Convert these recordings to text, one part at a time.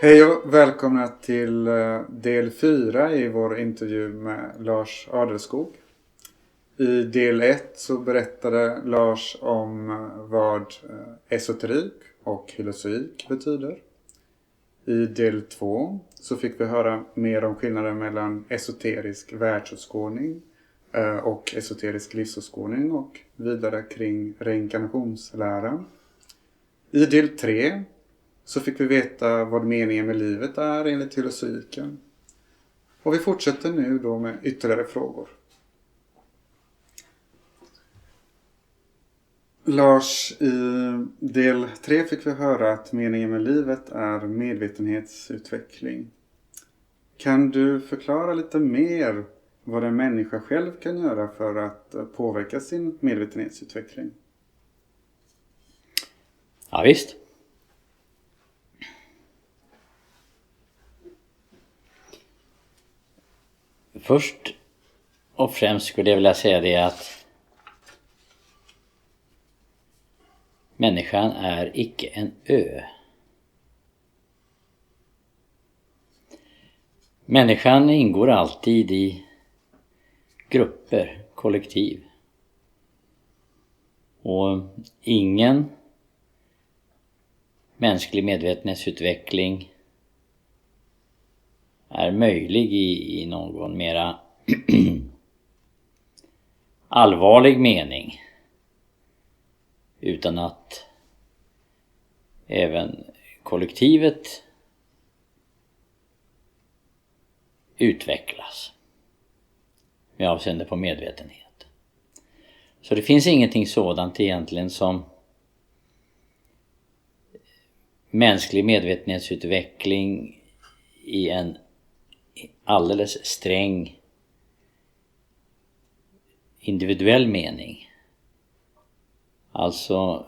Hej och välkomna till del 4 i vår intervju med Lars Adelskog. I del 1 så berättade Lars om vad esoterik och hylozoik betyder. I del 2 så fick vi höra mer om skillnaden mellan esoterisk världsåskådning och esoterisk livsåskådning och vidare kring reinkarnationsläran. I del 3 så fick vi veta vad meningen med livet är enligt hylozoiken. Och vi fortsätter nu då med ytterligare frågor. Lars, i del 3 fick vi höra att meningen med livet är medvetenhetsutveckling. Kan du förklara lite mer vad en människa själv kan göra för att påverka sin medvetenhetsutveckling? Ja, visst. Först och främst skulle jag vilja säga det att människan är icke en ö. Människan ingår alltid i grupper, kollektiv. Och ingen mänsklig medvetenhetsutveckling är möjlig i någon mera allvarlig mening utan att även kollektivet utvecklas med avseende på medvetenhet. Så det finns ingenting sådant egentligen som mänsklig medvetenhetsutveckling i en alldeles sträng individuell mening. Alltså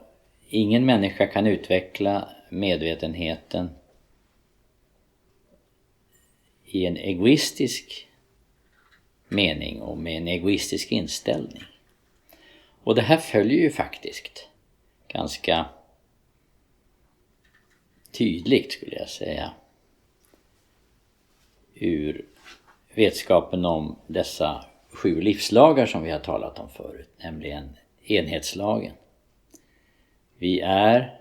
ingen människa kan utveckla medvetenheten i en egoistisk mening och med en egoistisk inställning. Och det här följer ju faktiskt ganska tydligt, skulle jag säga, ur vetskapen om dessa 7 livslagar som vi har talat om förut, nämligen enhetslagen. Vi är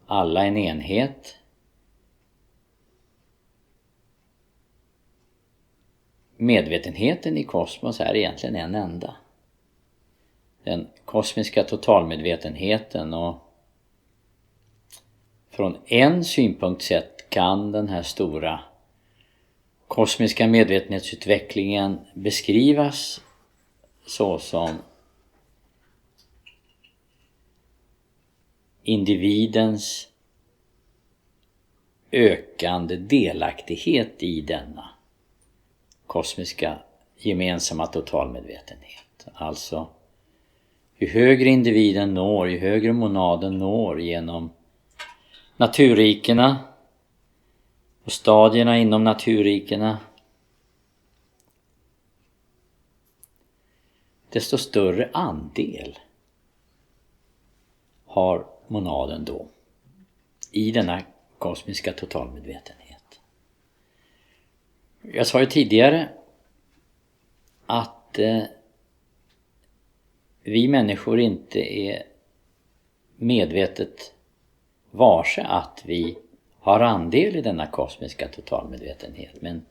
alla en enhet. Medvetenheten i kosmos är egentligen en enda. Den kosmiska totalmedvetenheten, och från en synpunkt sett kan den här stora kosmiska medvetenhetsutvecklingen beskrivas så som individens ökande delaktighet i denna kosmiska gemensamma totalmedvetenhet. Alltså ju högre individen når, ju högre monaden når genom naturrikena och stadierna inom naturrikena, desto större andel har monaden då i denna kosmiska totalmedvetenhet. Jag sa ju tidigare att vi människor inte är medvetet varse att vi har andel i denna kosmiska totalmedvetenhet, men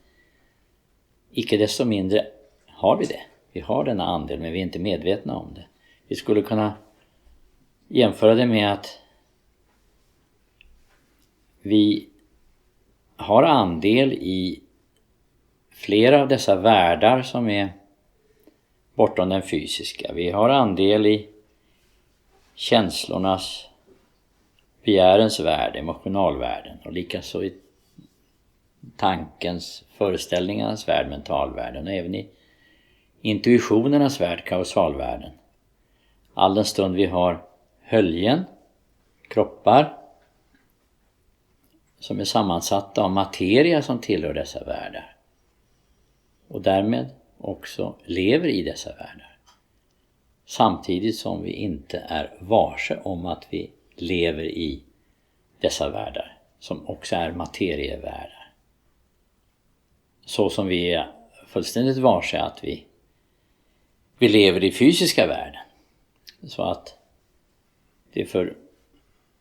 icke desto mindre har vi det. Vi har denna andel, men vi är inte medvetna om det. Vi skulle kunna jämföra det med att vi har andel i flera av dessa världar som är bortom den fysiska. Vi har andel i känslornas, begärens värld, emotionalvärlden, och likaså i tankens, föreställningarnas värld, mentalvärlden, och även i intuitionernas värld, kausalvärlden. All den stund vi har höljen, kroppar som är sammansatta av materia som tillhör dessa världar och därmed också lever i dessa världar, samtidigt som vi inte är varse om att vi lever i dessa världar, som också är materievärldar. Så som vi är fullständigt varse att vi lever i fysiska världen. Så att det för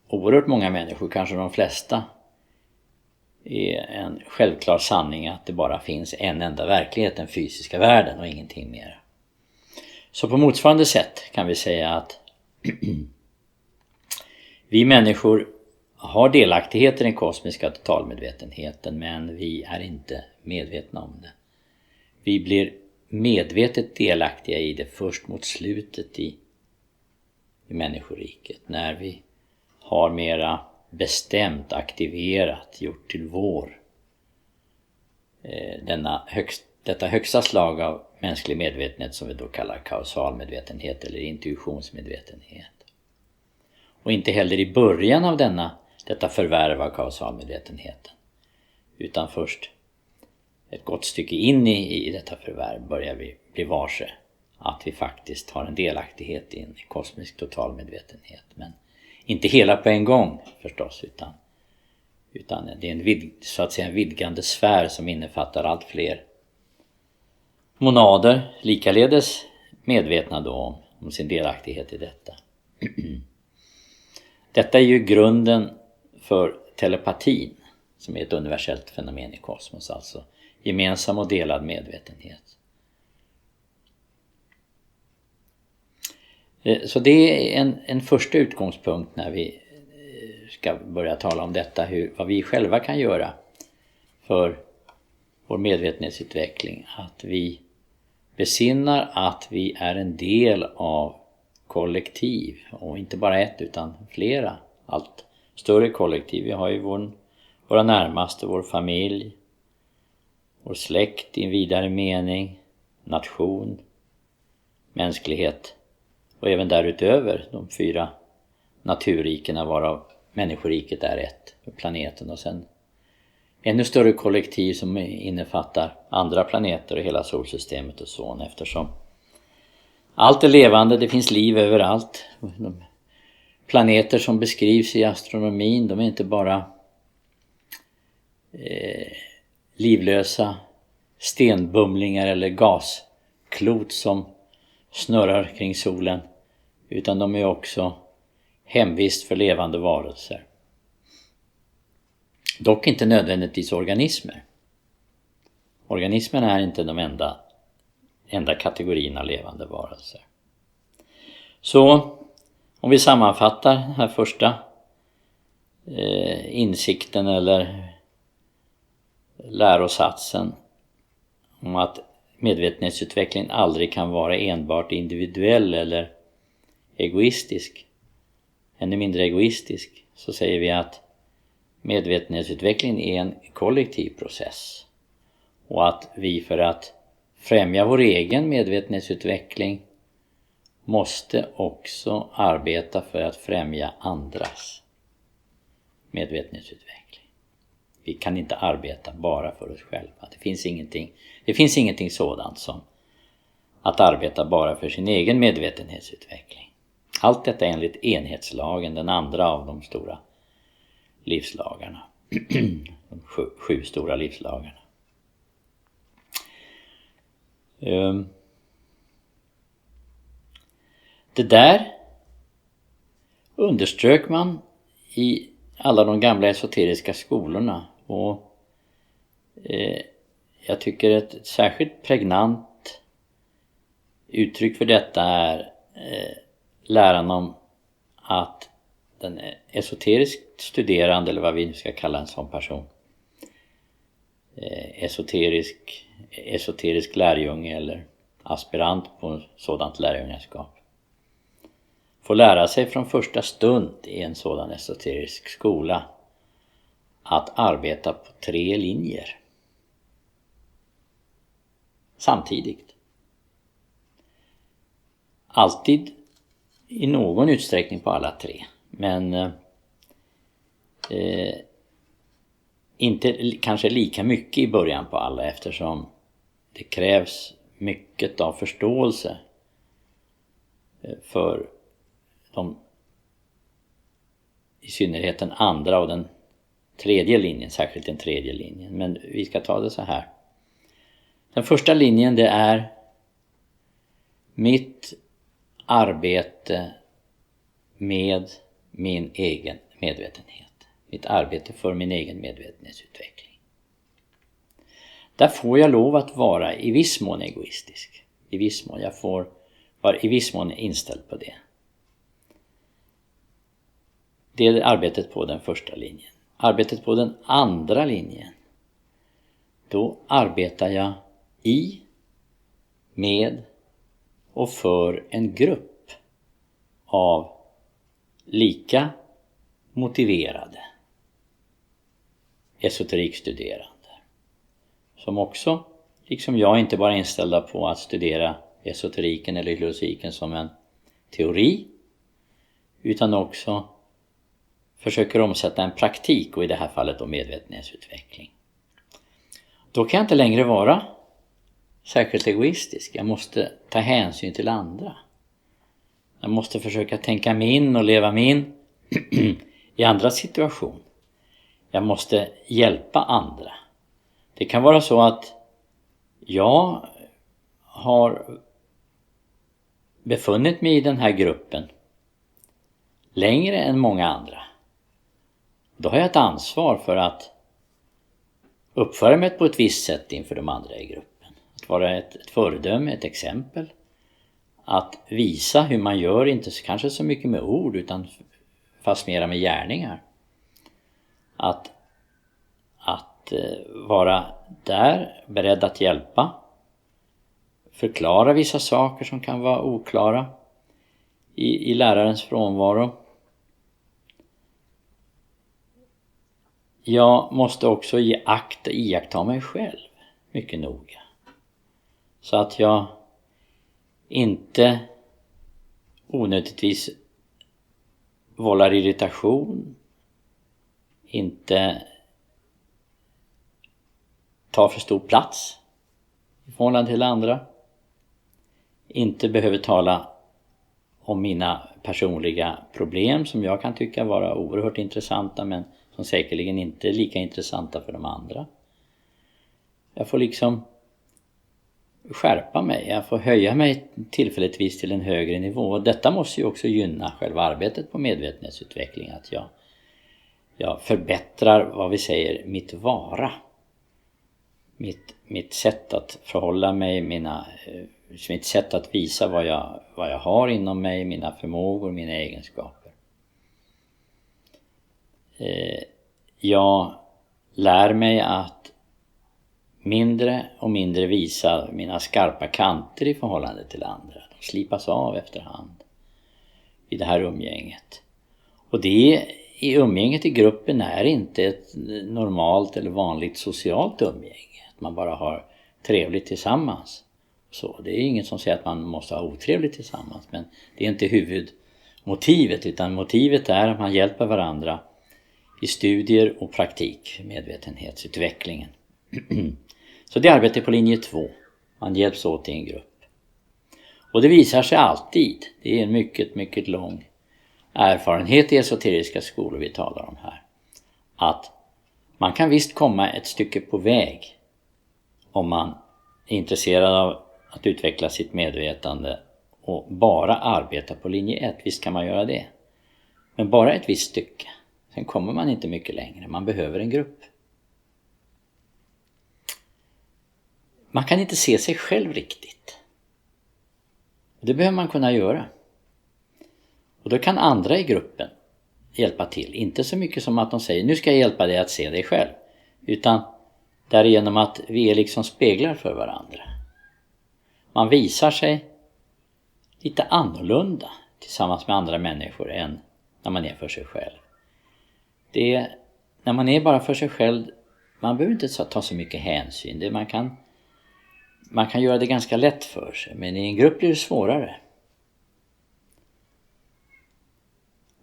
oerhört många människor, kanske de flesta, är en självklar sanning att det bara finns en enda verklighet, den fysiska världen och ingenting mer. Så på motsvarande sätt kan vi säga att vi människor har delaktighet i den kosmiska totalmedvetenheten, men vi är inte medvetna om det. Vi blir medvetet delaktiga i det först mot slutet i människoriket, när vi har mera bestämt, aktiverat, gjort till vår detta högsta slag av mänsklig medvetenhet som vi då kallar kausalmedvetenhet eller intuitionsmedvetenhet. Och inte heller i början av detta förvärv av kausalmedvetenheten, utan först ett gott stycke in i detta förvärv börjar vi bli varse att vi faktiskt har en delaktighet i en kosmisk totalmedvetenhet. Men inte hela på en gång förstås, utan det är en vidgande sfär som innefattar allt fler monader, likaledes medvetna då om sin delaktighet i detta. Detta är ju grunden för telepatin, som är ett universellt fenomen i kosmos, alltså gemensam och delad medvetenhet. Så det är en första utgångspunkt när vi ska börja tala om detta, vad vi själva kan göra för vår medvetenhetsutveckling. Att vi besinnar att vi är en del av kollektiv, och inte bara ett utan flera, allt större kollektiv. Vi har ju våra närmaste, vår familj, vår släkt i en vidare mening, nation, mänsklighet och även därutöver de 4 naturrikena, varav människoriket är ett, planeten, och sen ännu större kollektiv som innefattar andra planeter och hela solsystemet och så, eftersom allt är levande, det finns liv överallt. De planeter som beskrivs i astronomin, de är inte bara livlösa stenbumlingar eller gasklot som snurrar kring solen, utan de är också hemvist för levande varelser. Dock inte nödvändigtvis organismer. Organismen är inte de enda kategorierna levande varelser. Så om vi sammanfattar den här första insikten eller lärosatsen om att medvetenhetsutvecklingen aldrig kan vara enbart individuell eller egoistisk, ännu mindre egoistisk, så säger vi att medvetenhetsutvecklingen är en kollektiv process, och att vi för att främja vår egen medvetenhetsutveckling måste också arbeta för att främja andras medvetenhetsutveckling. Vi kan inte arbeta bara för oss själva. Det finns ingenting sådant som att arbeta bara för sin egen medvetenhetsutveckling. Allt detta enligt enhetslagen, den andra av de stora livslagarna. De 7 stora livslagarna. Det där underströk man i alla de gamla esoteriska skolorna, och jag tycker ett särskilt pregnant uttryck för detta är läran om att den esoteriskt studerande, eller vad vi nu ska kalla en sån person, esoterisk lärjunge eller aspirant på sådant lärjungaskap, får lära sig från första stund i en sådan esoterisk skola att arbeta på 3 linjer samtidigt. Alltid i någon utsträckning på alla 3, men inte kanske lika mycket i början på alla, eftersom det krävs mycket av förståelse för i synnerhet den andra och den tredje linjen, särskilt den tredje linjen. Men vi ska ta det så här. Den första linjen, det är mitt arbete med min egen medvetenhet. Mitt arbete för min egen medvetenhetsutveckling. Där får jag lov att vara i viss mån egoistisk. I viss mån. Jag får vara i viss mån inställd på det. Det är arbetet på den första linjen. Arbetet på den andra linjen. Då arbetar jag i, med och för en grupp av lika motiverade esoterikstuderande. Som också, liksom jag, inte bara är inställda på att studera esoteriken eller filosofiken som en teori, utan också försöker omsätta en praktik, och i det här fallet då medvetenhetsutveckling. Då kan jag inte längre vara särskilt egoistisk. Jag måste ta hänsyn till andra. Jag måste försöka tänka mig in och leva mig in i andra situation. Jag måste hjälpa andra. Det kan vara så att jag har befunnit mig i den här gruppen längre än många andra. Då har jag ett ansvar för att uppföra mig på ett visst sätt inför de andra i gruppen. Att vara ett föredöme, ett exempel. Att visa hur man gör, inte kanske så mycket med ord utan fast mera med gärningar. Att vara där, beredd att hjälpa. Förklara vissa saker som kan vara oklara i lärarens frånvaro. Jag måste också iaktta mig själv mycket noga. Så att jag inte onödigtvis vållar irritation. Inte tar för stor plats i förhållande till andra. Inte behöver tala om mina personliga problem som jag kan tycka vara oerhört intressanta, men som säkerligen inte är lika intressanta för de andra. Jag får liksom skärpa mig. Jag får höja mig tillfälligtvis till en högre nivå. Och detta måste ju också gynna själva arbetet på medvetenhetsutveckling. Att jag förbättrar, vad vi säger, mitt vara. Mitt sätt att förhålla mig, mitt sätt att visa vad jag har inom mig, mina förmågor, mina egenskaper. Jag lär mig att mindre och mindre visa mina skarpa kanter i förhållande till andra. De slipas av efterhand i det här umgänget. Och det i umgänget i gruppen är inte ett normalt eller vanligt socialt umgänge. Att man bara har trevligt tillsammans. Så det är inget som säger att man måste ha otrevligt tillsammans. Men det är inte huvudmotivet, utan motivet är att man hjälper varandra i studier och praktik, medvetenhetsutvecklingen. Så det är arbetet på linje 2. Man hjälps åt i en grupp. Och det visar sig alltid, det är en mycket, mycket lång erfarenhet i esoteriska skolor vi talar om här, att man kan visst komma ett stycke på väg om man är intresserad av att utveckla sitt medvetande och bara arbeta på linje 1. Visst kan man göra det. Men bara ett visst stycke. Sen kommer man inte mycket längre. Man behöver en grupp. Man kan inte se sig själv riktigt. Det behöver man kunna göra. Och då kan andra i gruppen hjälpa till. Inte så mycket som att de säger, nu ska jag hjälpa dig att se dig själv. Utan därigenom att vi är liksom speglar för varandra. Man visar sig lite annorlunda tillsammans med andra människor än när man är för sig själv. När man är bara för sig själv, man behöver inte ta så mycket hänsyn. Man kan göra det ganska lätt för sig, men i en grupp blir det svårare.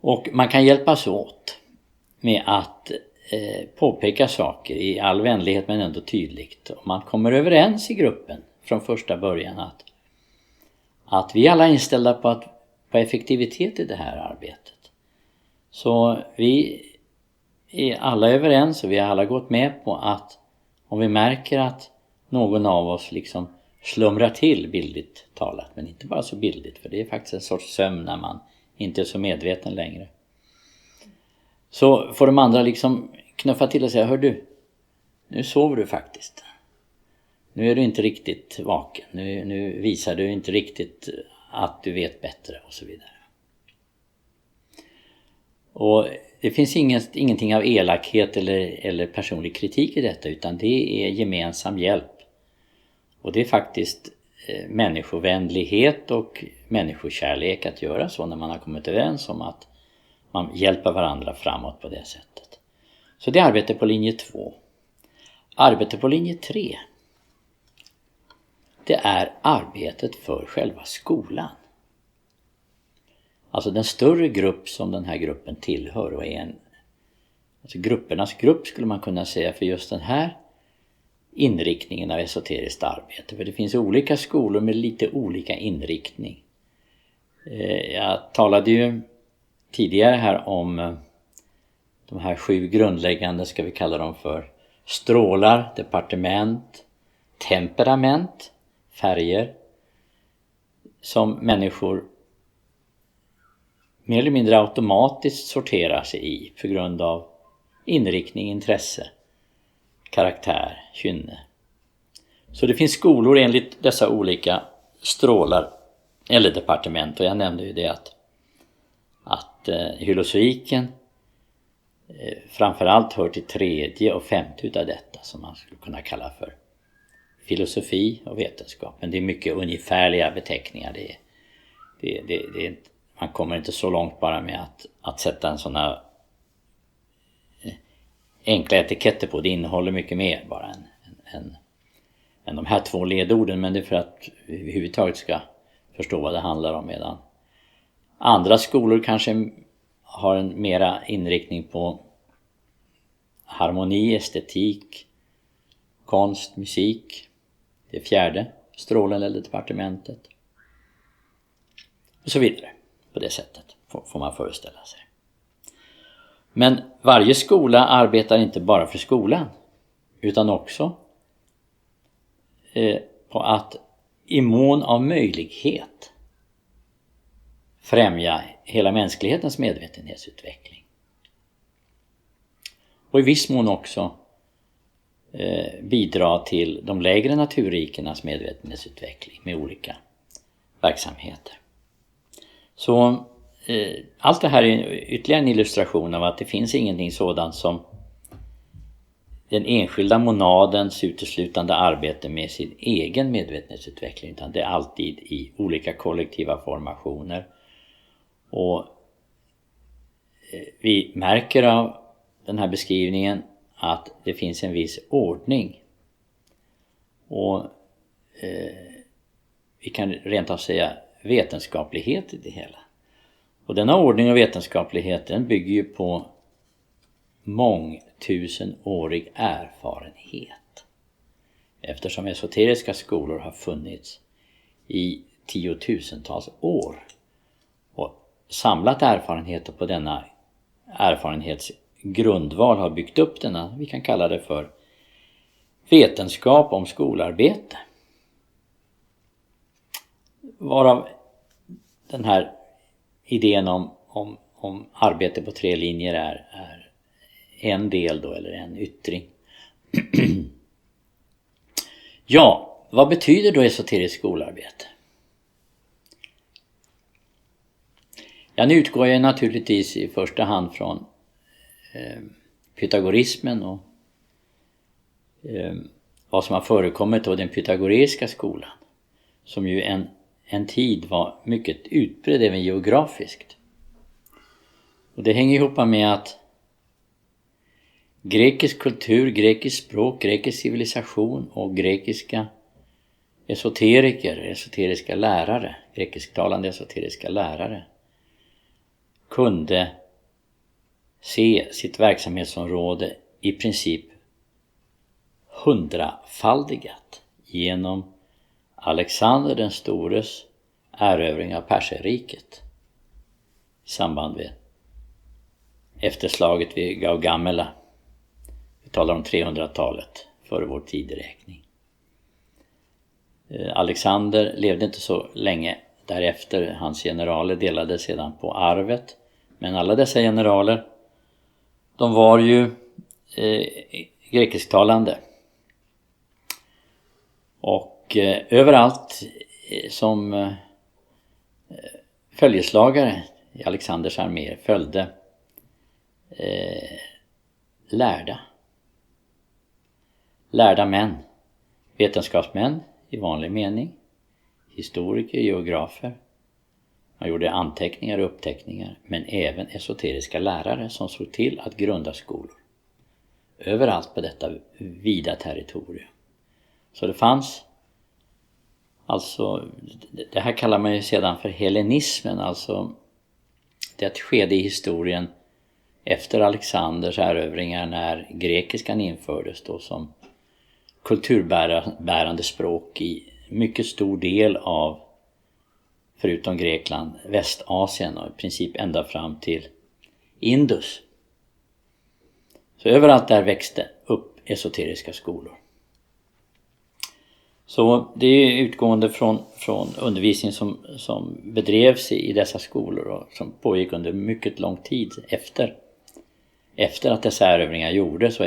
Och man kan hjälpas åt med att påpeka saker i all vänlighet men ändå tydligt. Och man kommer överens i gruppen från första början att vi alla är inställda på effektivitet i det här arbetet. Så vi är alla överens och vi har alla gått med på att om vi märker att någon av oss liksom slumrar till bildligt talat, men inte bara så bildligt, för det är faktiskt en sorts sömn när man inte är så medveten längre, så får de andra liksom knuffa till och säga: hör du, nu sover du faktiskt. Nu är du inte riktigt vaken. Nu visar du inte riktigt att du vet bättre och så vidare. Och det finns ingenting av elakhet eller personlig kritik i detta, utan det är gemensam hjälp. Och det är faktiskt människovänlighet och människokärlek att göra så när man har kommit överens om att man hjälper varandra framåt på det sättet. Så det är arbete på linje 2. Arbete på linje 3, det är arbetet för själva skolan. Alltså den större grupp som den här gruppen tillhör, och är alltså gruppernas grupp skulle man kunna säga, för just den här inriktningen av esoteriskt arbete. För det finns olika skolor med lite olika inriktning. Jag talade ju tidigare här om de här 7 grundläggande, ska vi kalla dem för strålar, departement, temperament, färger, som människor mer eller mindre automatiskt sorterar sig i på grund av inriktning, intresse, karaktär, kynne. Så det finns skolor enligt dessa olika strålar eller departement, och jag nämnde ju det att hylozoiken framförallt hör till 3:e och 5:e utav detta, som man skulle kunna kalla för filosofi och vetenskap. Men det är mycket ungefärliga beteckningar. Man kommer inte så långt bara med att sätta en sån här enkla etiketter på. Det innehåller mycket mer bara än de här 2 ledorden, men det är för att vi överhuvudtaget ska förstå vad det handlar om. Medan andra skolor kanske har en mera inriktning på harmoni, estetik, konst, musik. Det är 4:e strålen eller departementet. Och så vidare. På det sättet får man föreställa sig. Men varje skola arbetar inte bara för skolan, utan också på att i mån av möjlighet främja hela mänsklighetens medvetenhetsutveckling. Och i viss mån också bidra till de lägre naturrikernas medvetenhetsutveckling med olika verksamheter. Så allt det här är ytterligare en illustration av att det finns ingenting sådant som den enskilda monadens uteslutande arbete med sin egen medvetenhetsutveckling, utan det är alltid i olika kollektiva formationer. Och vi märker av den här beskrivningen att det finns en viss ordning. Och vi kan rent av säga vetenskaplighet i det hela. Och denna ordning och vetenskapligheten bygger ju på mångtusenårig erfarenhet. Eftersom esoteriska skolor har funnits i 10-tusentals år och samlat erfarenheter på denna erfarenhetsgrundval har byggt upp denna, vi kan kalla det för vetenskap om skolarbete. Varav den här idén om arbete på 3 linjer är en del då, eller en yttring. Ja, vad betyder då esoteriskt skolarbete? Ja, nu utgår jag naturligtvis i första hand från pythagorismen och vad som har förekommit då den pythagoreiska skolan, som ju en tid var mycket utbredd även geografiskt. Och det hänger ihop med att grekisk kultur, grekisk språk, grekisk civilisation och grekiska esoteriska lärare, grekisktalande esoteriska lärare kunde se sitt verksamhetsområde i princip 100-faldigat genom Alexander den stores erövring av Perserriket i samband med efter slaget vid Gaugamela. Vi talar om 300-talet före vår tideräkning. Alexander levde inte så länge därefter. Hans generaler delade sedan på arvet. Men alla dessa generaler, de var ju grekisktalande. Och överallt som följeslagare i Alexanders armé följde lärda män, vetenskapsmän i vanlig mening, historiker, geografer. Man gjorde anteckningar och uppteckningar, men även esoteriska lärare som såg till att grunda skolor. Överallt på detta vida territorium. Så det fanns, alltså, det här kallar man ju sedan för hellenismen, alltså det är ett skede i historien efter Alexanders erövringar när grekiskan infördes då som kulturbärande språk i mycket stor del av, förutom Grekland, Västasien och i princip ända fram till Indus. Så överallt där växte upp esoteriska skolor. Så det är utgående från undervisning som bedrevs i dessa skolor och som pågick under mycket lång tid efter att dessa erövringar gjordes och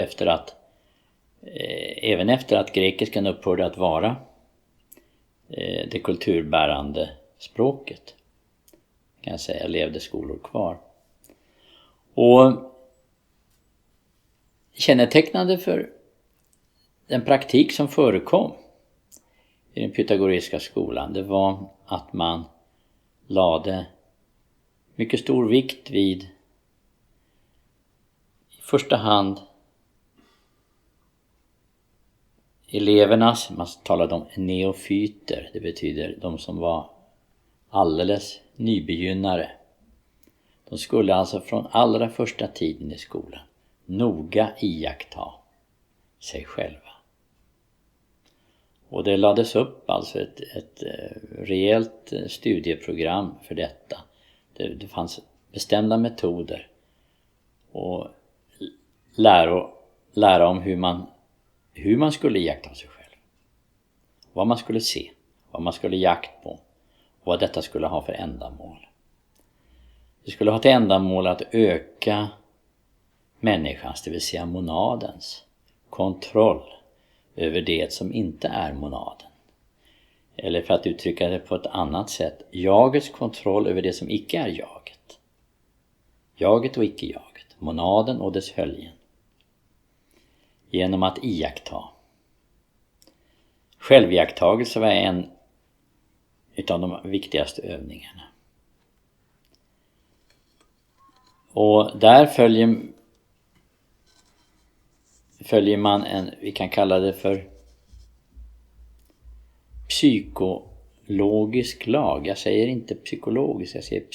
även efter att grekiskan upphörde att vara det kulturbärande språket, kan jag säga, levde skolor kvar. Och kännetecknande för den praktik som förekom i den pythagoriska skolan, det var att man lade mycket stor vikt vid i första hand elevernas, man talade om neofyter, det betyder de som var alldeles nybegynnare. De skulle alltså från allra första tiden i skolan noga iaktta sig själva. Och det lades upp alltså ett rejält studieprogram för detta. Det fanns bestämda metoder och lära om hur man skulle iaktta sig själv. Vad man skulle se, vad man skulle jakt på och vad detta skulle ha för ändamål. Det skulle ha till ändamål att öka människans, det vill säga monadens, kontroll över det som inte är monaden. Eller för att uttrycka det på ett annat sätt, jagets kontroll över det som icke är jaget. Jaget och icke-jaget, monaden och dess höljen. Genom att iaktta. Själviaktagelse var en utav de viktigaste övningarna. Och där följer man vi kan kalla det för psykologisk lag. Jag säger inte psykologisk, jag säger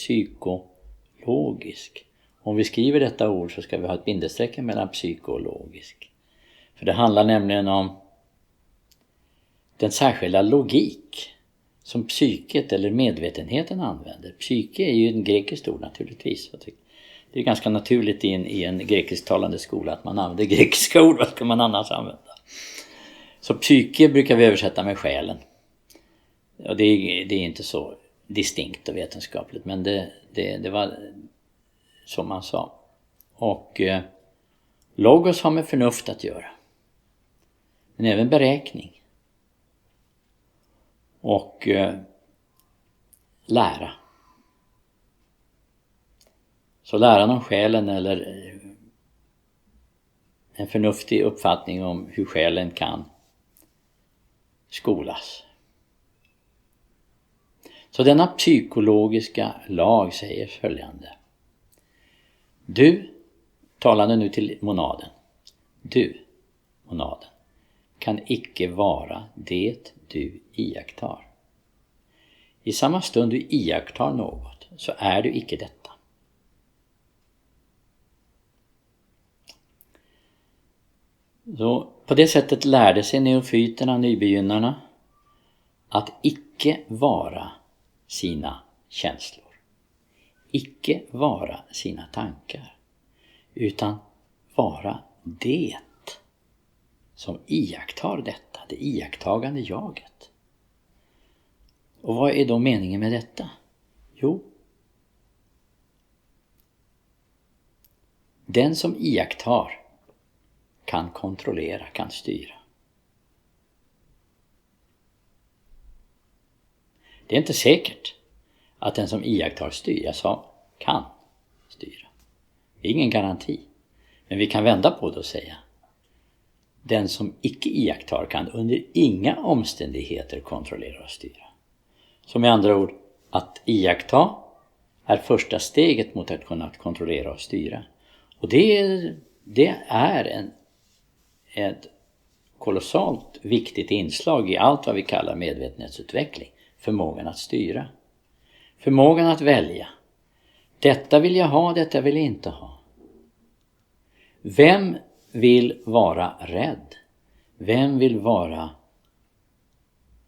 psykologisk. Om vi skriver detta ord så ska vi ha ett bindestreck mellan psykologisk. För det handlar nämligen om den särskilda logik som psyket eller medvetenheten använder. Psyke är ju en grekisk ord naturligtvis. Det är ganska naturligt i en grekisktalande skola att man använder grekiska ord. Vad ska man annars använda? Så psyke brukar vi översätta med själen. Och det är inte så distinkt och vetenskapligt, men det var som man sa. Och logos har med förnuft att göra. Men även beräkning. Och lära. Så läran om själen eller en förnuftig uppfattning om hur själen kan skolas. Så denna psykologiska lag säger följande. Du, talande nu till monaden. Du, monaden, kan icke vara det du iakttar. I samma stund du iakttar något så är du icke detta. Så på det sättet lärde sig neofyterna, nybegynnarna, att icke vara sina känslor. Icke vara sina tankar. utan vara det som iakttar detta, det iakttagande jaget. Och vad är då meningen med detta? Jo, den som iakttar kan kontrollera, kan styra. Det är inte säkert att den som iakttar styr, jag sa kan styra. Det är ingen garanti. Men vi kan vända på det och säga den som icke iakttar kan under inga omständigheter kontrollera och styra. Så med andra ord, att iaktta är första steget mot att kunna kontrollera och styra. Och det är ett kolossalt viktigt inslag i allt vad vi kallar medvetenhetsutveckling. Förmågan att styra. Förmågan att välja. Detta vill jag ha, detta vill jag inte ha. Vem vill vara rädd? Vem vill vara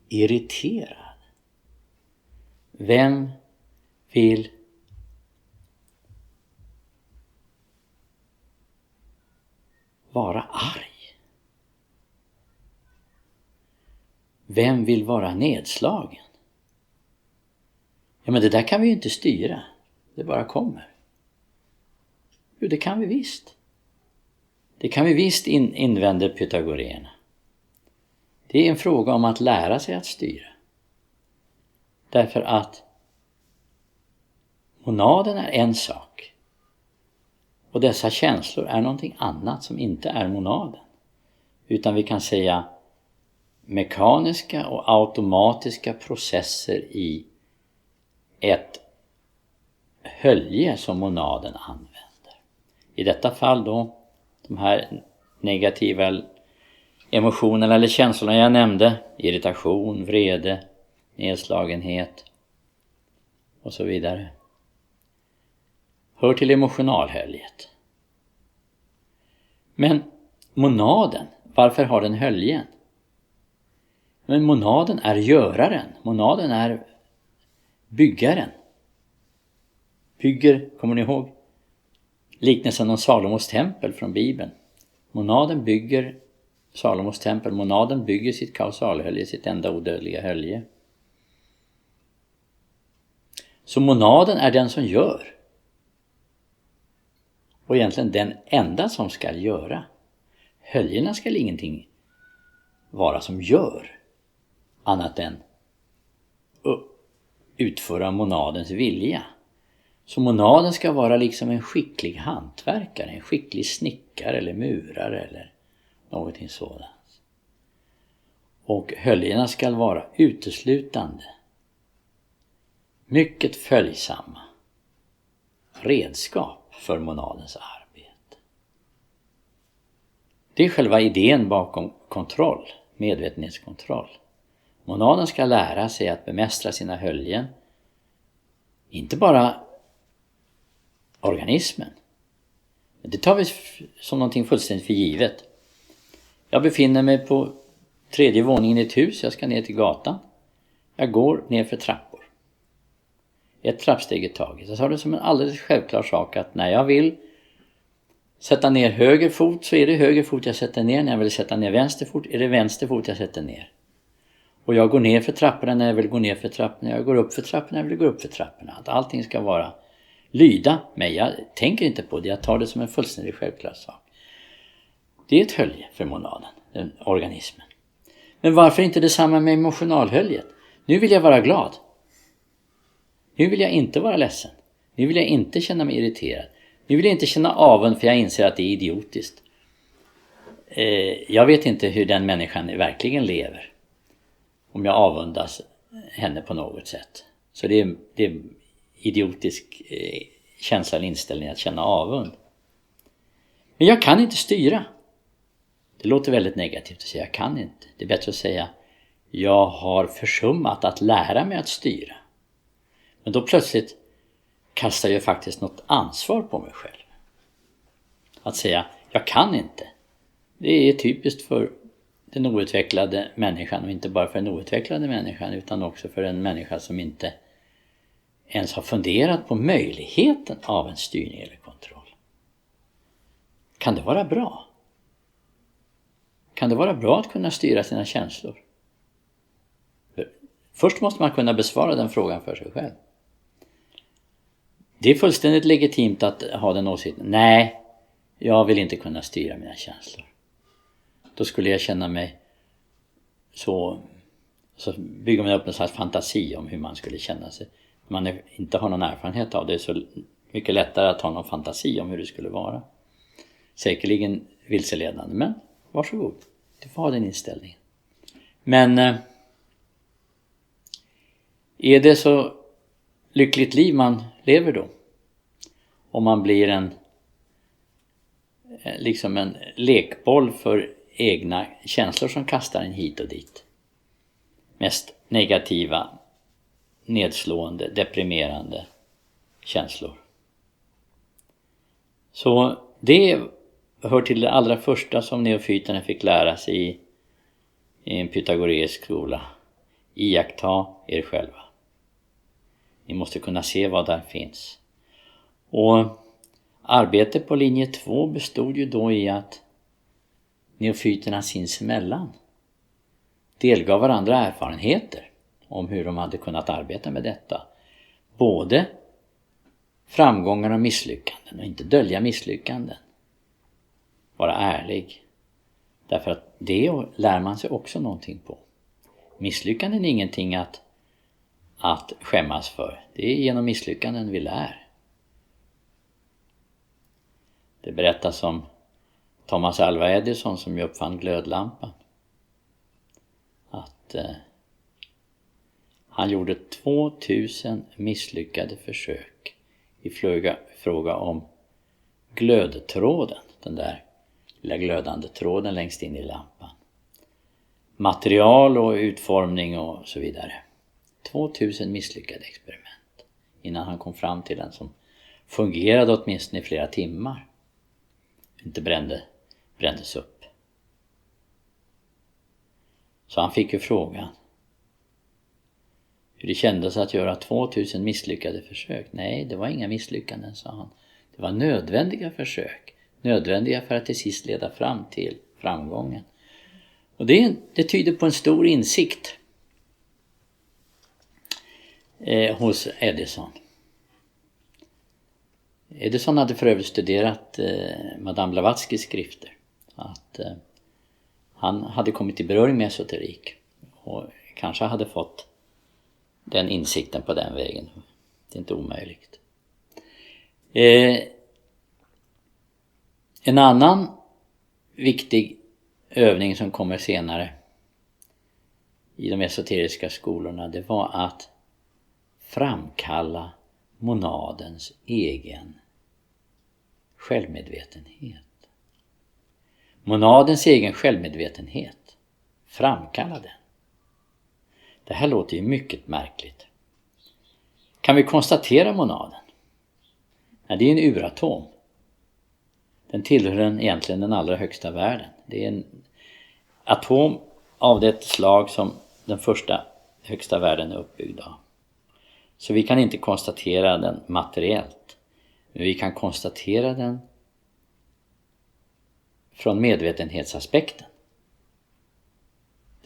irriterad? Vem vill vara arg? Vem vill vara nedslagen? Ja, men det där kan vi ju inte styra. Det bara kommer. Jo, det kan vi visst. Det kan vi visst invänder pythagoreerna. Det är en fråga om att lära sig att styra. Därför att monaden är en sak. Och dessa känslor är någonting annat som inte är monaden. Utan vi kan säga mekaniska och automatiska processer i ett hölje som monaden använder. I detta fall då de här negativa emotionerna eller känslorna jag nämnde, irritation, vrede, nedslagenhet och så vidare, hör till emotionalhöljet. Men monaden, varför har den höljen? Men monaden är göraren, monaden är byggaren. Bygger, kommer ni ihåg liknelsen om Salomos tempel från Bibeln? Monaden bygger Salomos tempel, monaden bygger sitt kausalhölje, sitt enda odödliga hölje. Så monaden är den som gör. Och egentligen den enda som ska göra. Höljena ska ingenting vara som gör annat än utföra monadens vilja. Så monaden ska vara liksom en skicklig hantverkare, en skicklig snickare eller murare eller någonting sådant. Och höljena ska vara uteslutande mycket följsamma redskap för monadens arbete. Det är själva idén bakom kontroll, medvetenhetskontroll. Monaden ska lära sig att bemästra sina höljen, inte bara organismen. Det tar vi som någonting fullständigt för givet. Jag befinner mig på 3:e våningen i ett hus, jag ska ner till gatan. Jag går ner för trappor. Ett trappsteg i taget. Jag tar det som en alldeles självklar sak att när jag vill sätta ner höger fot så är det höger fot jag sätter ner. När jag vill sätta ner vänster fot är det vänster fot jag sätter ner. Och jag går ner för trapporna när jag vill gå ner för trapporna. Jag går upp för trapporna när jag vill gå upp för trapporna. Att allting ska vara lyda mig. Jag tänker inte på det. Jag tar det som en fullständigt självklar sak. Det är ett hölje för monaden, den organismen. Men varför inte detsamma med emotionalhöljet? Nu vill jag vara glad. Nu vill jag inte vara ledsen. Nu vill jag inte känna mig irriterad. Nu vill jag inte känna avund för jag inser att det är idiotiskt. Jag vet inte hur den människan verkligen lever. Om jag avundas henne på något sätt. Så det är idiotisk känsla eller inställning att känna avund. Men jag kan inte styra. Det låter väldigt negativt att säga jag kan inte. Det är bättre att säga jag har försummat att lära mig att styra. Men då plötsligt kastar jag faktiskt något ansvar på mig själv. Att säga jag kan inte. Det är typiskt för den outvecklade människan, och inte bara för den outvecklade människan utan också för en människa som inte ens har funderat på möjligheten av en styrning eller kontroll. Kan det vara bra? Kan det vara bra att kunna styra sina känslor? Först måste man kunna besvara den frågan för sig själv. Det är fullständigt legitimt att ha den åsikten. Nej, jag vill inte kunna styra mina känslor. Då skulle jag känna mig så bygger man upp en slags fantasi om hur man skulle känna sig. Man inte har någon erfarenhet av det, är så mycket lättare att ha någon fantasi om hur det skulle vara. Säkerligen vilseledande, men varsågod. Du får ha den inställningen. Men är det så lyckligt liv man lever då? Om man blir en lekboll för egna känslor som kastar en hit och dit. Mest negativa, nedslående, deprimerande känslor. Så det hör till det allra första som neofyterna fick lära sig i en pythagoreisk skola. Iaktta er själva. Ni måste kunna se vad där finns. Och arbetet på linje 2 bestod ju då i att neofyterna sinsemellan delgav varandra erfarenheter om hur de hade kunnat arbeta med detta. Både framgångar och misslyckanden, och inte dölja misslyckanden. Vara ärlig. Därför att det lär man sig också någonting på. Misslyckanden är ingenting att skämmas för. Det är genom misslyckanden vi lär. Det berättas om Thomas Alva Edison som ju uppfann glödlampan. Att han gjorde 2000 misslyckade försök i fråga om glödtråden. Den där lilla glödande tråden längst in i lampan. Material och utformning och så vidare. 2000 misslyckade experiment innan han kom fram till en som fungerade åtminstone i flera timmar. Inte brändes upp. Så han fick ju frågan hur det kändes att göra 2000 misslyckade försök. Nej, det var inga misslyckanden, sa han. Det var nödvändiga försök. Nödvändiga för att till sist leda fram till framgången. Och det tyder på en stor insikt hos Edison. Edison hade för övrigt studerat Madame Blavatskys skrifter. Att han hade kommit i beröring med esoterik. Och kanske hade fått den insikten på den vägen. Det är inte omöjligt. En annan viktig övning som kommer senare i de esoteriska skolorna, det var att framkalla monadens egen självmedvetenhet. Monadens egen självmedvetenhet. Framkalla den. Det här låter ju mycket märkligt. Kan vi konstatera monaden? Nej, det är en uratom. Den tillhör egentligen den allra högsta världen. Det är en atom av det slag som den första högsta världen är uppbyggd av. Så vi kan inte konstatera den materiellt. Men vi kan konstatera den från medvetenhetsaspekten.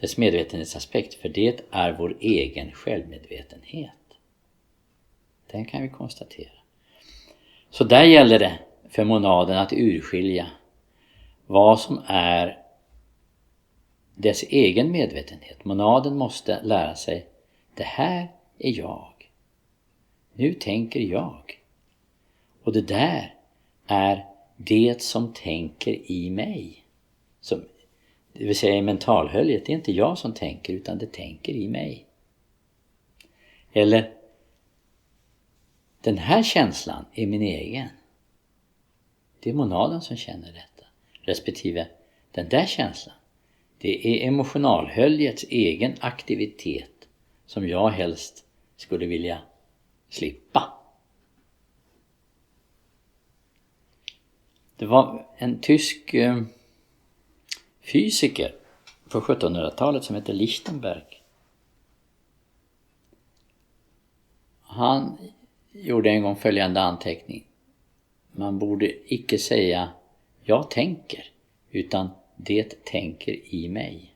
Dess medvetenhetsaspekt, för det är vår egen självmedvetenhet. Den kan vi konstatera. Så där gäller det för monaden att urskilja vad som är dess egen medvetenhet. Monaden måste lära sig, det här är jag. Nu tänker jag. Och det där är det som tänker i mig. Det vill säga i mentalhöljet, det är inte jag som tänker utan det tänker i mig. Eller, den här känslan är min egen. Det är monaden som känner detta. Respektive, den där känslan, det är emotionalhöljets egen aktivitet som jag helst skulle vilja slippa. Det var en tysk fysiker på 1700-talet som heter Lichtenberg. Han gjorde en gång följande anteckning. Man borde icke säga jag tänker, utan det tänker i mig.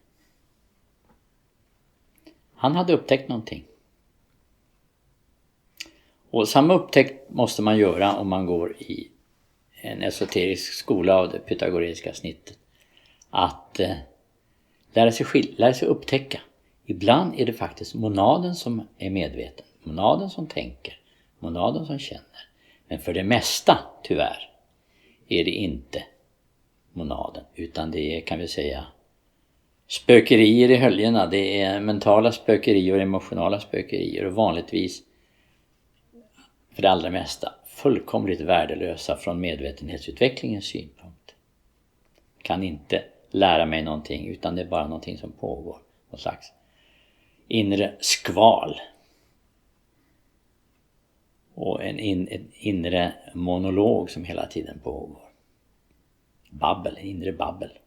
Han hade upptäckt någonting. Och samma upptäckt måste man göra om man går i en esoterisk skola av det pythagoreiska snittet. Att lära sig upptäcka. Ibland är det faktiskt monaden som är medveten. Monaden som tänker. Monaden som känner. Men för det mesta, tyvärr, är det inte monaden. Utan det är, kan vi säga, spökerier i höljerna. Det är mentala spökerier och emotionala spökerier. Och vanligtvis, för det allra mesta, fullkomligt värdelösa från medvetenhetsutvecklingens synpunkt. Kan inte lära mig någonting, utan det är bara någonting som pågår. Någon slags inre skval. Och en inre monolog som hela tiden pågår. Babbel, en inre babbel.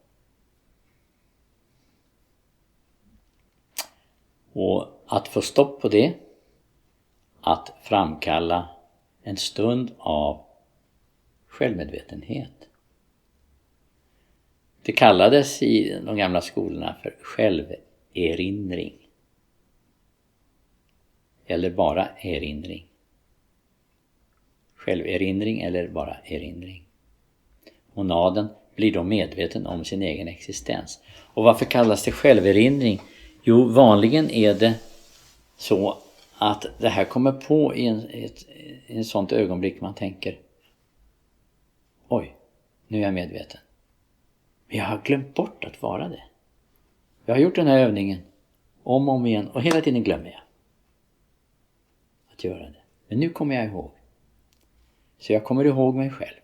Och att få stopp på det, att framkalla en stund av självmedvetenhet. Det kallades i de gamla skolorna för själverinring. Eller bara erinring. Själverinring eller bara erinring. Monaden blir då medveten om sin egen existens. Och varför kallas det själverinring? Jo, vanligen är det så att det här kommer på i en sånt ögonblick man tänker: oj, nu är jag medveten. Men jag har glömt bort att vara det. Jag har gjort den här övningen om och om igen och hela tiden glömmer jag att göra det. Men nu kommer jag ihåg. Så jag kommer ihåg mig själv.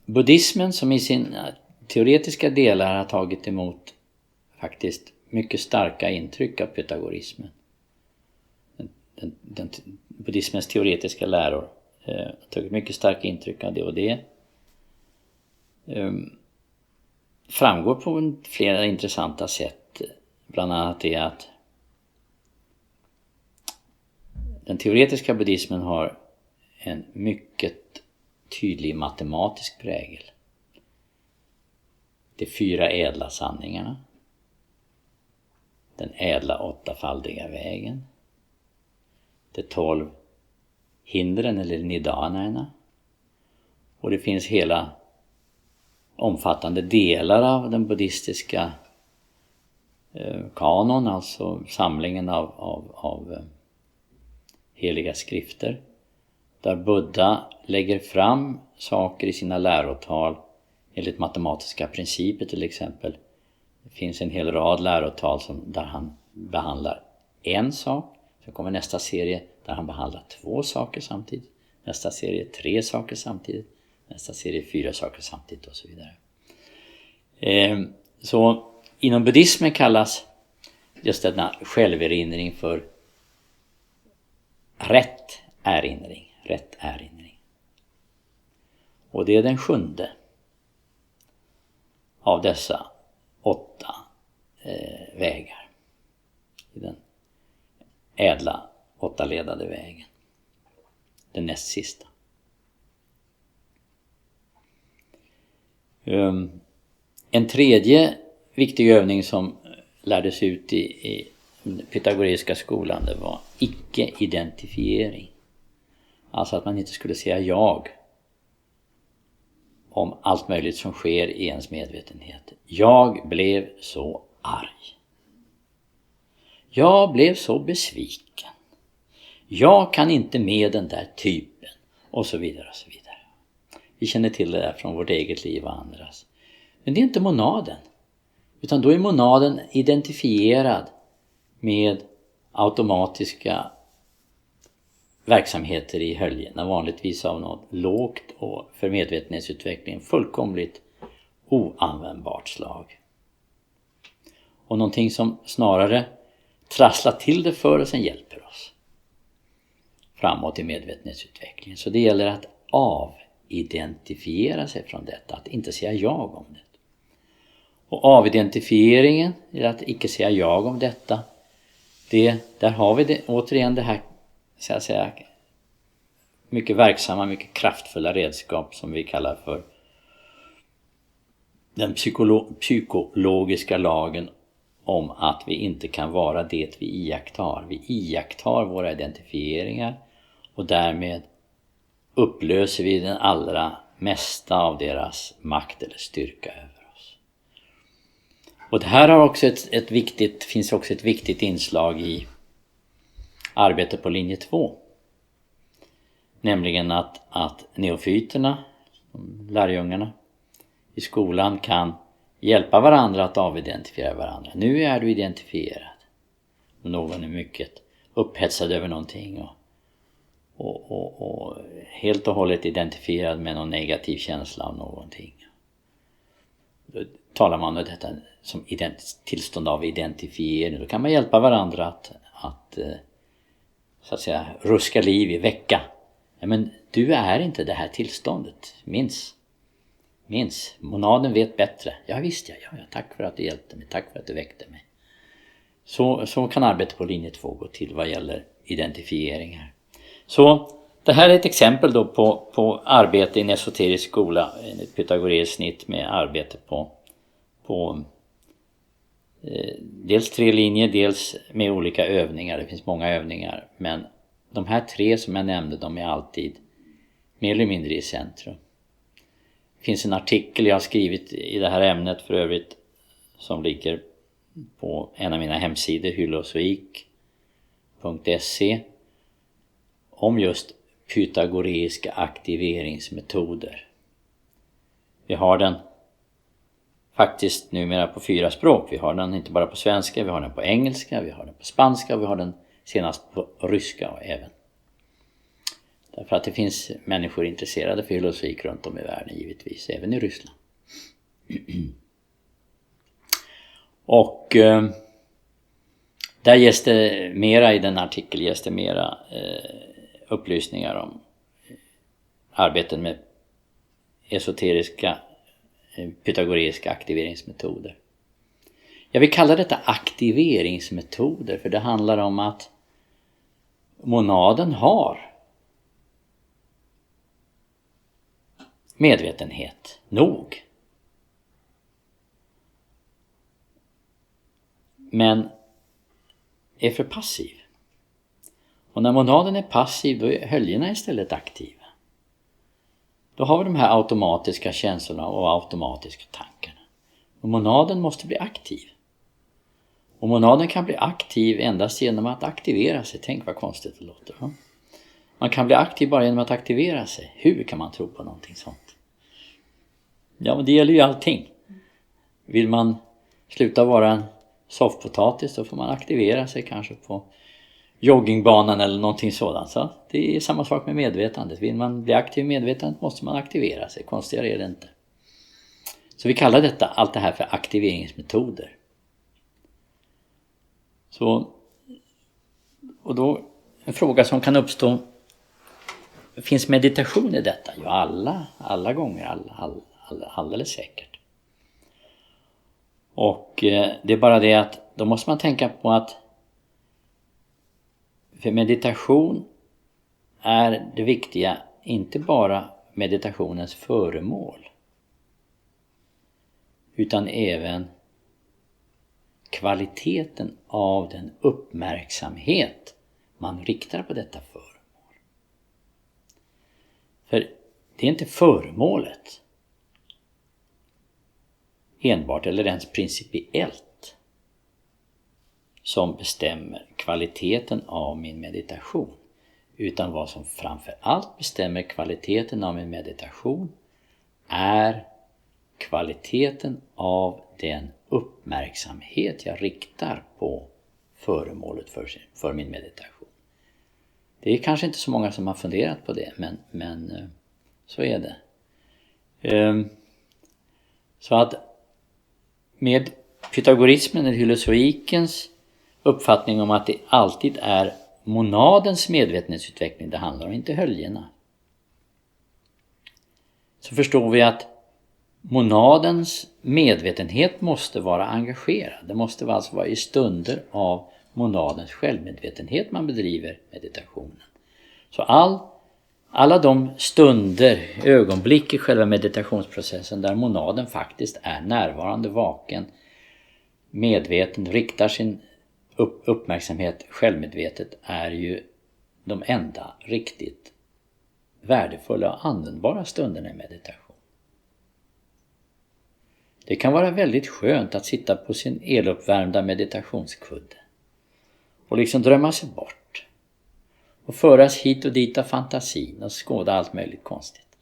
Buddhismen, som i sina teoretiska delar har tagit emot faktiskt mycket starka intryck av pythagorismen. Buddhismens teoretiska läror har tagit mycket starka intryck av det, och det framgår på flera intressanta sätt. Bland annat det att den teoretiska buddhismen har en mycket tydlig matematisk prägel. De 4 ädla sanningarna. Den ädla 8-faldiga vägen. De 12 hindren eller nidanaerna. Och det finns hela omfattande delar av den buddhistiska kanon, alltså samlingen av heliga skrifter, där Buddha lägger fram saker i sina lärotal enligt matematiska principer till exempel. Det finns en hel rad lärotal där han behandlar en sak. Så kommer nästa serie där han behandlar 2 saker samtidigt. Nästa serie 3 saker samtidigt. Nästa serie 4 saker samtidigt och så vidare. Så inom buddhismen kallas just denna själverinring för rätt erinring. Rätt erinring. Och det är den 7:e av dessa 8 vägar. I den ädla 8-ledade vägen. Den näst sista. En tredje viktig övning som lärdes ut i den pythagoreiska skolan, det var icke-identifiering. Alltså att man inte skulle säga jag om allt möjligt som sker i ens medvetenhet. Jag blev så arg. Jag blev så besviken. Jag kan inte med den där typen. Och så vidare och så vidare. Vi känner till det där från vårt eget liv och andras. Men det är inte monaden. Utan då är monaden identifierad med automatiska verksamheter i höljerna. Vanligtvis av något lågt och för medvetenhetsutvecklingen fullkomligt oanvändbart slag. Och någonting som snarare trasslar till det för oss än hjälper oss framåt i medvetenhetsutvecklingen. Så det gäller att avidentifiera sig från detta, att inte säga jag om det. Och avidentifieringen, eller att icke säga jag om detta, där har vi det, återigen det här så att säga, mycket verksamma, mycket kraftfulla redskap som vi kallar för den psykologiska lagen om att vi inte kan vara det vi iakttar. Vi iakttar våra identifieringar och därmed upplöser vi den allra mesta av deras makt eller styrka över oss. Och det här har också finns också ett viktigt inslag i arbetet på linje 2. Nämligen att neofyterna, lärjungarna i skolan, kan hjälpa varandra att avidentifiera varandra. Nu är du identifierad. Någon är mycket upphetsad över någonting och helt och hållet identifierad med någon negativ känsla av någonting. Då talar man om detta som tillstånd av identifiering. Då kan man hjälpa varandra att så att säga ruska liv i vecka. Ja, men du är inte det här tillståndet. Minns. Monaden vet bättre. Ja visst, ja, tack för att du hjälpte mig. Tack för att du väckte mig. Så kan arbetet på linje 2 gå till vad gäller identifieringar. Så det här är ett exempel då på arbete i en esoterisk skola, ett pythagoreiskt snitt med arbete på dels 3 linjer, dels med olika övningar. Det finns många övningar, men de här 3 som jag nämnde, de är alltid mer eller mindre i centrum. Det finns en artikel jag har skrivit i det här ämnet för övrigt som ligger på en av mina hemsidor, hylosoik.se, om just pythagoreiska aktiveringsmetoder. Vi har den faktiskt numera på 4 språk. Vi har den inte bara på svenska, vi har den på engelska, vi har den på spanska och vi har den senast på ryska och även. Därför att det finns människor intresserade för hylosoik runt om i världen givetvis, även i Ryssland. Och där ges det mera i den artikel, ges det mera upplysningar om arbetet med esoteriska pythagoreiska aktiveringsmetoder. Jag vill kalla detta aktiveringsmetoder för det handlar om att monaden har medvetenhet nog. Men är för passiv. Och när monaden är passiv då är höljena istället aktiva. Då har vi de här automatiska känslorna och automatiska tankarna. Och monaden måste bli aktiv. Och monaden kan bli aktiv endast genom att aktivera sig. Tänk vad konstigt det låter. Va? Man kan bli aktiv bara genom att aktivera sig. Hur kan man tro på någonting sånt? Ja, men det gäller ju allting. Vill man sluta vara en soffpotatis, då får man aktivera sig kanske på joggingbanan eller någonting sådant. Så det är samma sak med medvetandet. Vill man bli aktiv i medvetandet måste man aktivera sig. Konstigare är det inte. Så vi kallar allt det här för aktiveringsmetoder. Så, och då en fråga som kan uppstå: finns meditation i detta? Ja, alla gånger, alldeles säkert. Och det är bara det att då måste man tänka på att för meditation är det viktiga inte bara meditationens föremål utan även kvaliteten av den uppmärksamhet man riktar på detta föremål. För det är inte föremålet enbart eller ens principiellt som bestämmer kvaliteten av min meditation, utan vad som framför allt bestämmer kvaliteten av min meditation är kvaliteten av den uppmärksamhet jag riktar på föremålet för min meditation. Det är kanske inte så många som har funderat på det, men så är det. Så att med pythagorismen eller hylosoikens uppfattning om att det alltid är monadens medvetenhetsutveckling det handlar om, inte höljena, så förstår vi att monadens medvetenhet måste vara engagerad. Det måste alltså vara i stunder av monadens självmedvetenhet man bedriver meditationen. Så alla de stunder, ögonblick i själva meditationsprocessen där monaden faktiskt är närvarande, vaken, medveten, riktar sin uppmärksamhet självmedvetet, är ju de enda riktigt värdefulla och användbara stunderna i meditation. Det kan vara väldigt skönt att sitta på sin eluppvärmda meditationskudde och liksom drömma sig bort och föras hit och dit av fantasin och skåda allt möjligt konstigt.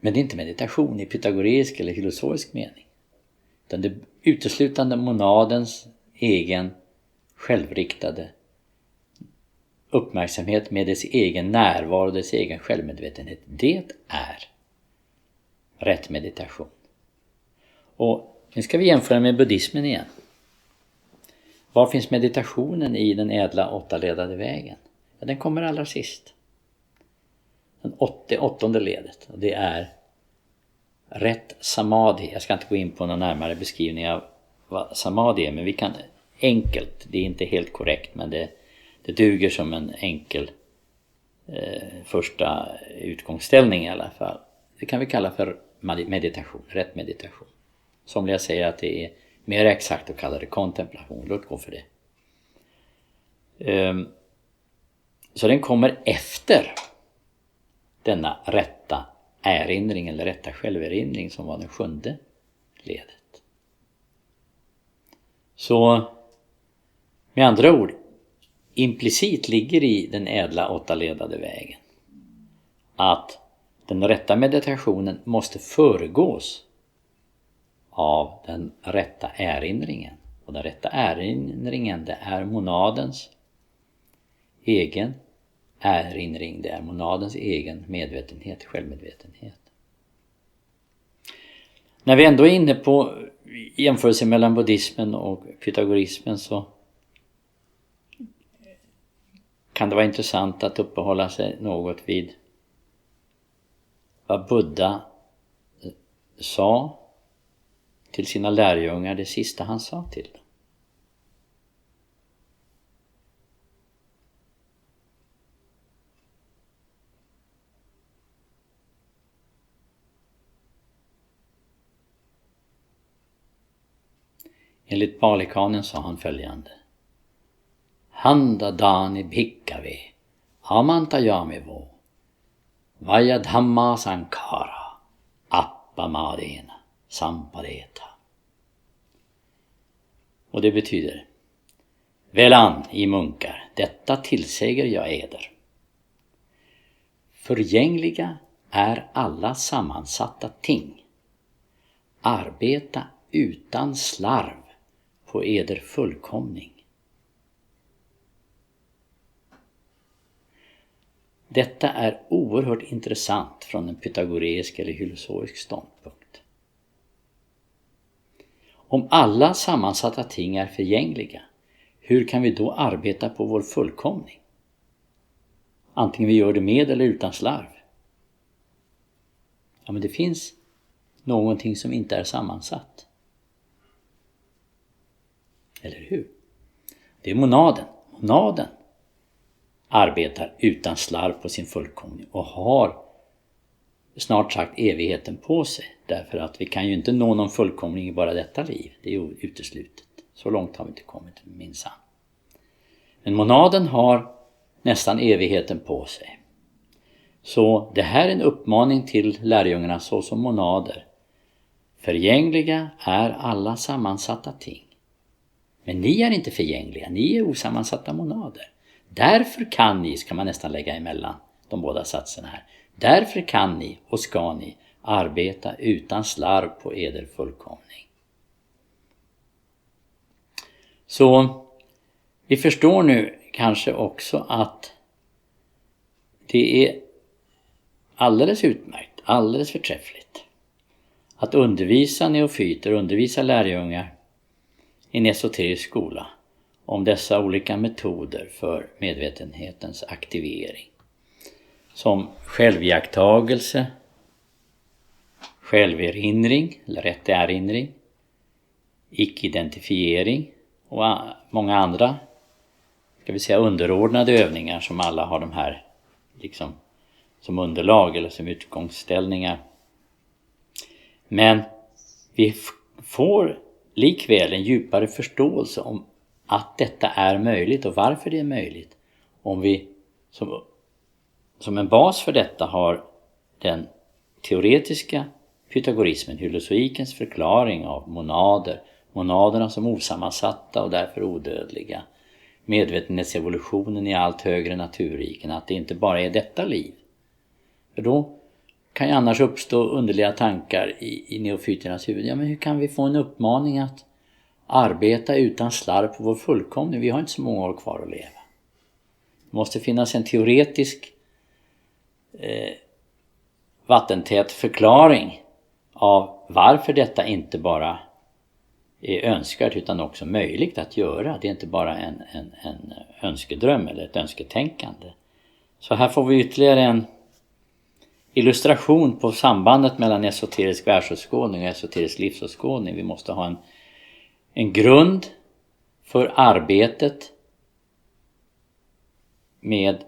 Men det är inte meditation i pythagoreisk eller filosofisk mening, utan det är uteslutande monadens egen självriktade uppmärksamhet med dess egen närvaro och dess egen självmedvetenhet. Det är rätt meditation. Och nu ska vi jämföra med buddhismen igen. Var finns meditationen i den ädla åttaledade vägen? Ja, den kommer allra sist. Den åttonde ledet. Och det är rätt samadhi. Jag ska inte gå in på någon närmare beskrivning av vad samadhi är, men vi kan enkelt, det är inte helt korrekt, men det duger som en enkel första utgångsställning i alla fall. Det kan vi kalla för meditation, rätt meditation. Somliga säger att det är mer exakt att kalla det kontemplation. Låt gå för det. Så den kommer efter denna rätta erinring eller rätta själverinring som var den 7:e ledet. Så med andra ord, implicit ligger i den ädla åttaledade vägen att den rätta meditationen måste föregås av den rätta erinringen. Och den rätta erinringen, det är monadens egen erinring, det är monadens egen medvetenhet, självmedvetenhet. När vi ändå är inne på jämförelse mellan buddhismen och pythagorismen, så kan det vara intressant att uppehålla sig något vid vad Buddha sa till sina lärjungar, det sista han sa till dem. Enligt Palikanen sa han följande: Handa dani bhikkave amantayamivo vayadhamma sankara appamadena sampadeta. Och det betyder: Välan i munkar, detta tillsäger jag eder. Förgängliga är alla sammansatta ting. Arbeta utan slarv på eder fullkomning. Detta är oerhört intressant från en pythagoreisk eller filosofisk ståndpunkt. Om alla sammansatta ting är förgängliga, hur kan vi då arbeta på vår fullkomning? Antingen vi gör det med eller utan slarv. Ja, men det finns någonting som inte är sammansatt. Eller hur? Det är monaden. Monaden arbetar utan slarv på sin fullkomning och har snart sagt evigheten på sig. Därför att vi kan ju inte nå någon fullkomning i bara detta liv. Det är ju uteslutet. Så långt har vi inte kommit, minsann. Men monaden har nästan evigheten på sig. Så det här är en uppmaning till lärjungarna såsom monader. Förgängliga är alla sammansatta ting. Men ni är inte förgängliga, ni är osammansatta monader. Därför kan ni, ska man nästan lägga emellan de båda satserna här. Därför kan ni och ska ni arbeta utan slarv på eder fullkomning. Så vi förstår nu kanske också att det är alldeles utmärkt, alldeles förträffligt att undervisa neofyter, undervisa lärjungar i en esoterisk skola om dessa olika metoder för medvetenhetens aktivering. Som själviaktagelse, själverinring eller rätt erinring, icke-identifiering och många andra, ska vi säga, underordnade övningar som alla har de här liksom som underlag eller som utgångsställningar. Men vi får likväl en djupare förståelse om att detta är möjligt och varför det är möjligt. Om vi som en bas för detta har den teoretiska pythagorismen, hylozoikens förklaring av monaderna som osammansatta och därför odödliga, medvetenhetsevolutionen i allt högre naturriken, att det inte bara är detta liv. För då kan ju annars uppstå underliga tankar i neofyternas huvud. Ja, men hur kan vi få en uppmaning att arbeta utan slarv på vår fullkomning? Vi har inte så många år kvar att leva. Det måste finnas en teoretisk vattentät förklaring av varför detta inte bara är önskvärt utan också möjligt att göra. Det är inte bara en önskedröm eller ett önsketänkande. Så här får vi ytterligare en illustration på sambandet mellan esoterisk världsåskådning och esoterisk livsåskådning. Vi måste ha en grund för arbetet med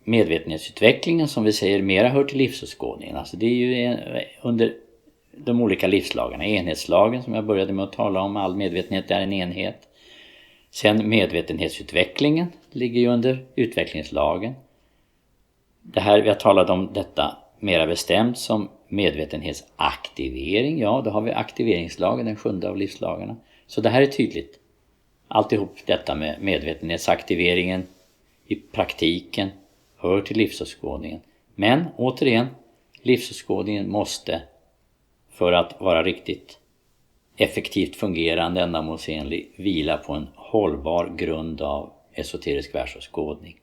medvetenhetsutvecklingen, som vi säger mera hör till livsåskådningen. Alltså det är ju under de olika livslagarna. Enhetslagen som jag började med att tala om, all medvetenhet är en enhet. Sen medvetenhetsutvecklingen ligger ju under utvecklingslagen. Det här, vi har talat om detta mera bestämt som medvetenhetsaktivering. Ja, då har vi aktiveringslagen, den 7:e av livslagarna. Så det här är tydligt. Alltihop detta med medvetenhetsaktiveringen i praktiken hör till livsåskådningen. Men återigen, livsåskådningen måste, för att vara riktigt effektivt fungerande, ändamålsenlig, vila på en hållbar grund av esoterisk världsåskådning.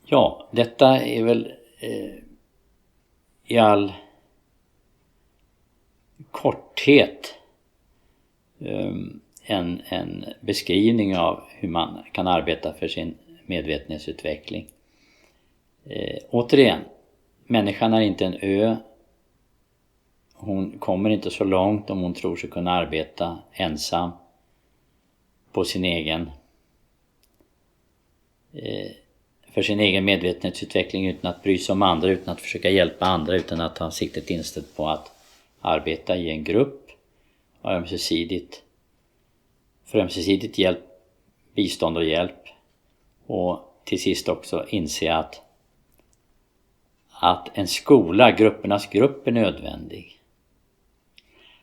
Ja, detta är väl i all korthet en beskrivning av hur man kan arbeta för sin medvetenhetsutveckling. Återigen, människan är inte en ö. Hon kommer inte så långt om hon tror sig kunna arbeta ensam på sin egen för sin egen medvetenhetsutveckling utan att bry sig om andra, utan att försöka hjälpa andra, utan att ha siktet inställt på att arbeta i en grupp och för ömsesidigt bistånd och hjälp, och till sist också inse att en skola, gruppernas grupp, är nödvändig.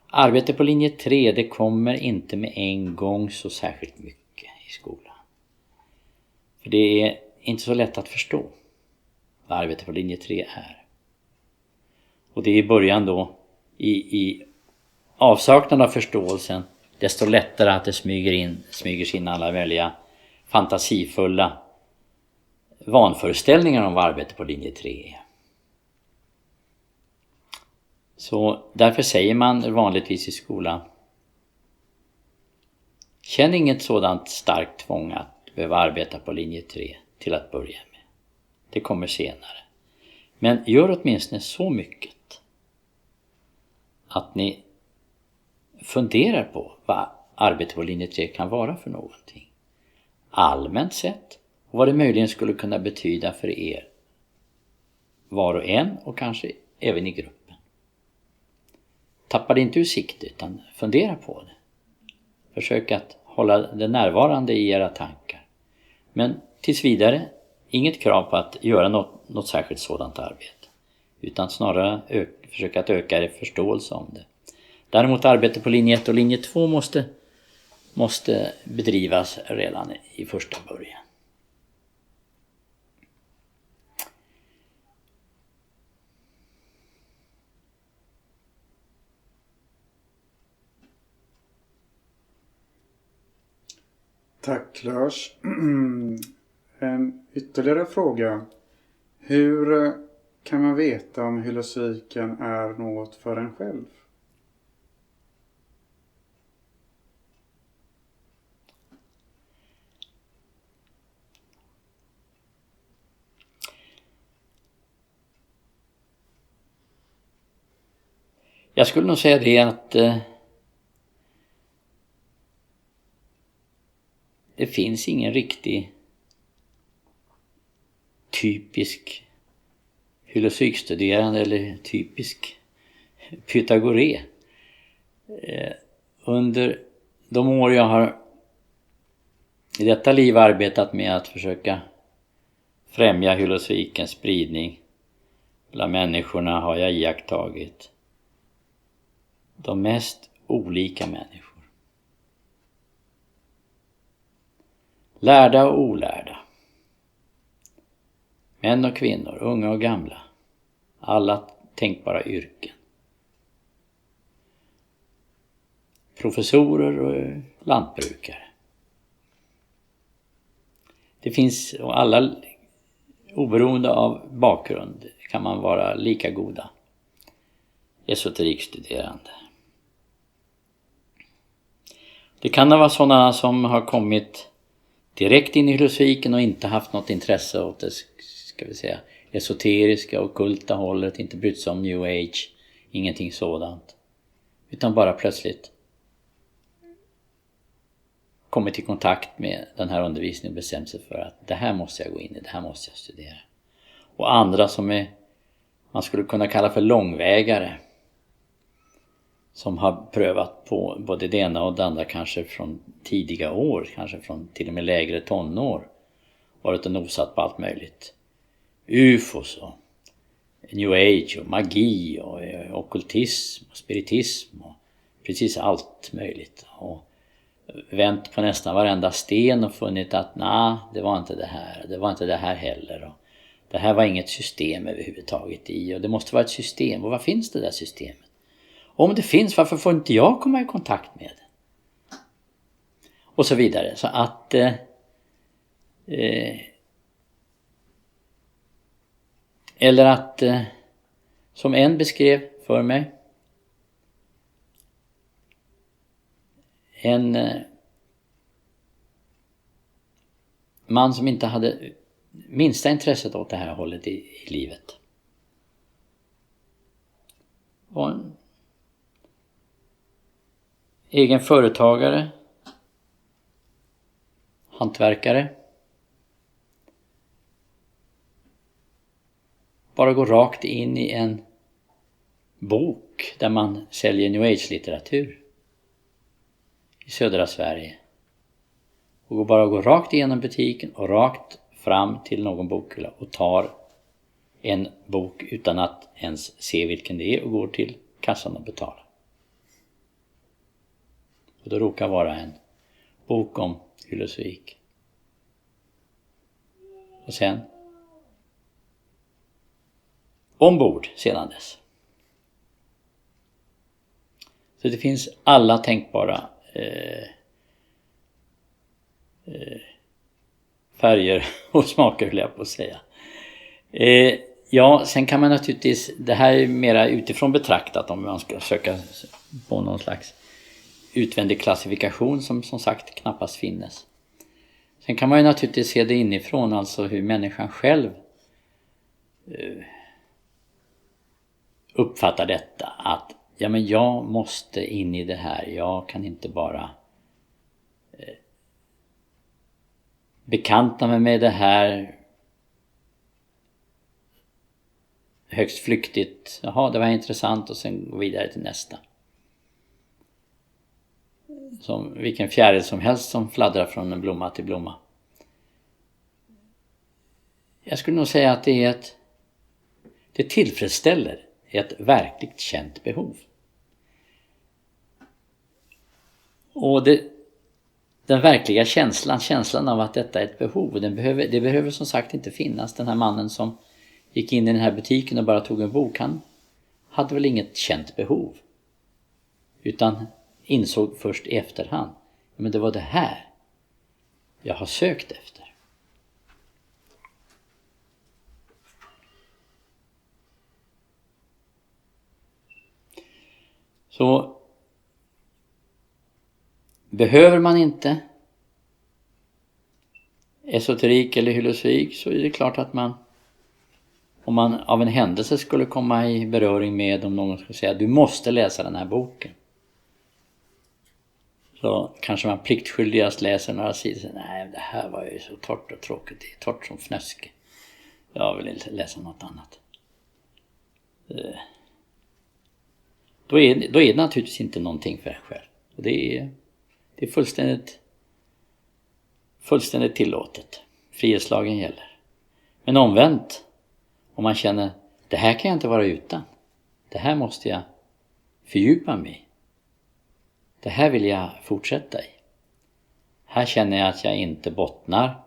Arbete på linje 3, det kommer inte med en gång så särskilt mycket i skolan. För det är inte så lätt att förstå vad arbete på linje 3 är. Och det är i början då, i avsaknad av förståelsen, desto lättare att det smyger sig in alla välja fantasifulla vanföreställningar om vad arbete på linje 3 är. Så därför säger man vanligtvis i skolan: känn inget sådant starkt tvång att behöva arbeta på linje 3 till att börja med. Det kommer senare. Men gör åtminstone så mycket att ni funderar på vad arbete på linje 3 kan vara för någonting. Allmänt sett, och vad det möjligen skulle kunna betyda för er var och en, och kanske även i gruppen. Tappa det inte ur sikte, utan fundera på det. Försök att hålla det närvarande i era tankar. Men tills vidare, inget krav på att göra något särskilt sådant arbete. Utan snarare försöka att öka er förståelse om det. Däremot arbete på linje 1 och linje 2 måste bedrivas redan i första början. Tack Lars. En ytterligare fråga. Hur kan man veta om hylozoiken är något för en själv? Jag skulle nog säga det att det finns ingen riktig typisk filosofstuderande eller typisk pythagoré. Under de år jag har i detta liv arbetat med att försöka främja filosofikens spridning bland människorna har jag iakttagit de mest olika människor. Lärda och olärda. Män och kvinnor, unga och gamla. Alla tänkbara yrken. Professorer och lantbrukare. Det finns, och alla oberoende av bakgrund kan man vara lika goda esoterikstuderande. Det kan vara sådana som har kommit direkt in i filosofiken och inte haft något intresse åt det, ska vi säga, esoteriska och ockulta hållet, inte brytt sig om New Age, ingenting sådant. Utan bara plötsligt kommit i kontakt med den här undervisningen och bestämt sig för att det här måste jag gå in i, det här måste jag studera. Och andra som är, man skulle kunna kalla för långvägare, som har prövat på både det ena och det andra, kanske från tidiga år, kanske från till och med lägre tonår, varit och nosat på allt möjligt. UFOs och New Age och magi och ockultism och spiritism och precis allt möjligt. Och vänt på nästan varenda sten och funnit att det var inte det här heller. Och det här var inget system överhuvudtaget i, och det måste vara ett system. Och vad finns det där systemet? Och om det finns, varför får inte jag komma i kontakt med det? Och så vidare. Så att eller att som en beskrev för mig, en man som inte hade minsta intresset åt det här hållet i livet. Var en egen företagare, hantverkare. Bara gå rakt in i en bok där man säljer New Age-litteratur i södra Sverige. Och bara gå rakt igenom butiken och rakt fram till någon bokhylla och tar en bok utan att ens se vilken det är och går till kassan och betalar. Och det råkar vara en bok om filosofik. Och sen ombord sedan dess. Så det finns alla tänkbara färger och smaker, vill jag på att säga. Ja, sen kan man naturligtvis, det här är mera utifrån betraktat om man ska söka på någon slags utvändig klassifikation som sagt knappast finnes. Sen kan man ju naturligtvis se det inifrån, alltså hur människan själv uppfattar detta, att ja, men jag måste in i det här, jag kan inte bara bekanta mig med det här högst flyktigt. Jaha, det var intressant, och sen gå vidare till nästa. Som vilken fjäril som helst som fladdrar från en blomma till blomma. Jag skulle nog säga att det tillfredsställer ett verkligt känt behov. Och den verkliga känslan av att detta är ett behov, det behöver som sagt inte finnas. Den här mannen som gick in i den här butiken och bara tog en bok, han hade väl inget känt behov, utan insåg först i efterhand, men det var det här jag har sökt efter. Så behöver man inte esoterik eller filosofik, så är det klart att man om man av en händelse skulle komma i beröring med, om någon skulle säga du måste läsa den här boken, så kanske man pliktskyldigast läser några sidor. Nej, det här var ju så torrt och tråkigt. Det är torrt som fnöske. Jag vill inte läsa något annat. Då är det naturligtvis inte någonting för en själv. Och det är fullständigt tillåtet. Frihetslagen gäller. Men omvänt, om man känner det här kan jag inte vara utan. Det här måste jag fördjupa mig i. Det här vill jag fortsätta i. Här känner jag att jag inte bottnar.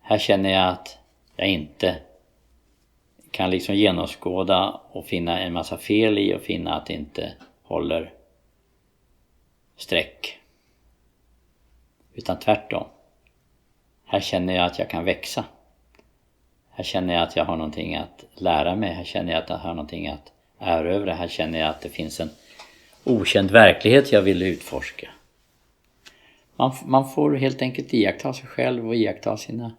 Här känner jag att jag inte kan liksom genomskåda och finna en massa fel i och finna att det inte håller streck. Utan tvärtom. Här känner jag att jag kan växa. Här känner jag att jag har någonting att lära mig. Här känner jag att jag har någonting att erövra. Här känner jag att det finns en okänd verklighet jag vill utforska. Man får helt enkelt iaktta sig själv och iaktta sin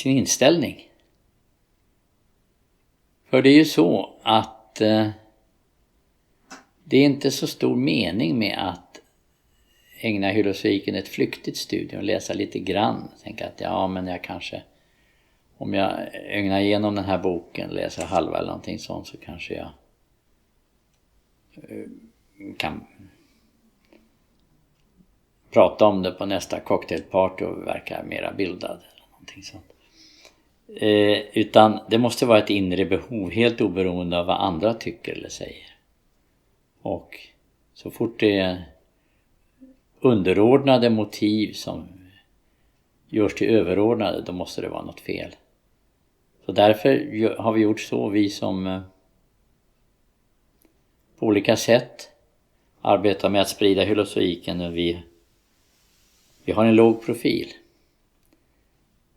inställning. För det är ju så att det är inte så stor mening med att ägna hylozoiken ett flyktigt studium och läsa lite grann. Tänka att men jag kanske, om jag ägnar igenom den här boken, läser halva eller någonting sånt, så kanske jag kan prata om det på nästa cocktailparty och verka mera bildad eller någonting sånt. Utan det måste vara ett inre behov, helt oberoende av vad andra tycker eller säger. Och så fort det är underordnade motiv som görs till överordnade, då måste det vara något fel. Så därför har vi gjort så, vi som på olika sätt arbetar med att sprida hylozoiken, och vi har en låg profil.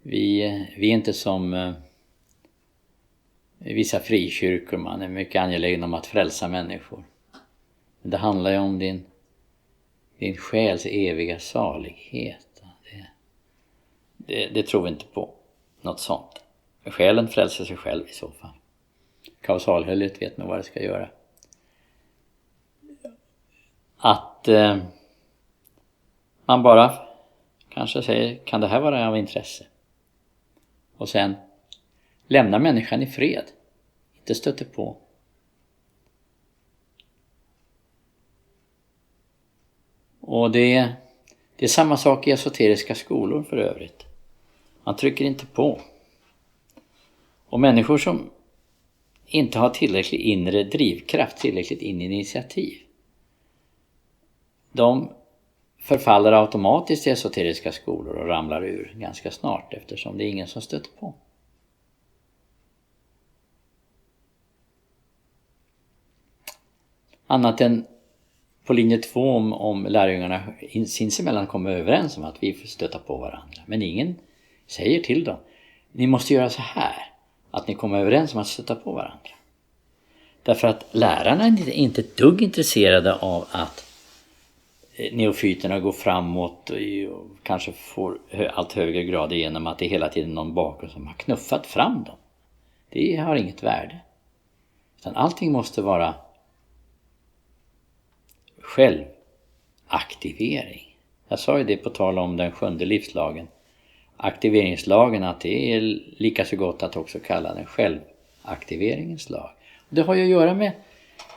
Vi är inte som vissa frikyrkor, man är mycket angelägen om att frälsa människor. Men det handlar ju om din själs eviga salighet. Det tror vi inte på. Något sånt. Själen frälser sig själv i så fall. Kausalhöljet vet man vad det ska göra. Att man bara kanske säger, kan det här vara av intresse? Och sen lämna människan i fred. Inte stöter på. Och det är samma sak i esoteriska skolor för övrigt. Man trycker inte på. Och människor som inte har tillräcklig inre drivkraft, tillräckligt initiativ, de förfaller automatiskt i esoteriska skolor och ramlar ur ganska snart, eftersom det är ingen som stöter på. Annat än på linje 2 om lärjungarna sinsemellan kommer överens om att vi får stöta på varandra. Men ingen säger till dem, ni måste göra så här, att ni kommer överens om att stöta på varandra. Därför att lärarna är inte ett dugg intresserade av att neofyterna går framåt och kanske får allt högre grad genom att det är hela tiden någon bakom som har knuffat fram dem. Det har inget värde. Utan allting måste vara självaktivering. Jag sa ju det på tal om den 7:e livslagen. Aktiveringslagen, att det är lika så gott att också kalla den självaktiveringens lag. Det har ju att göra med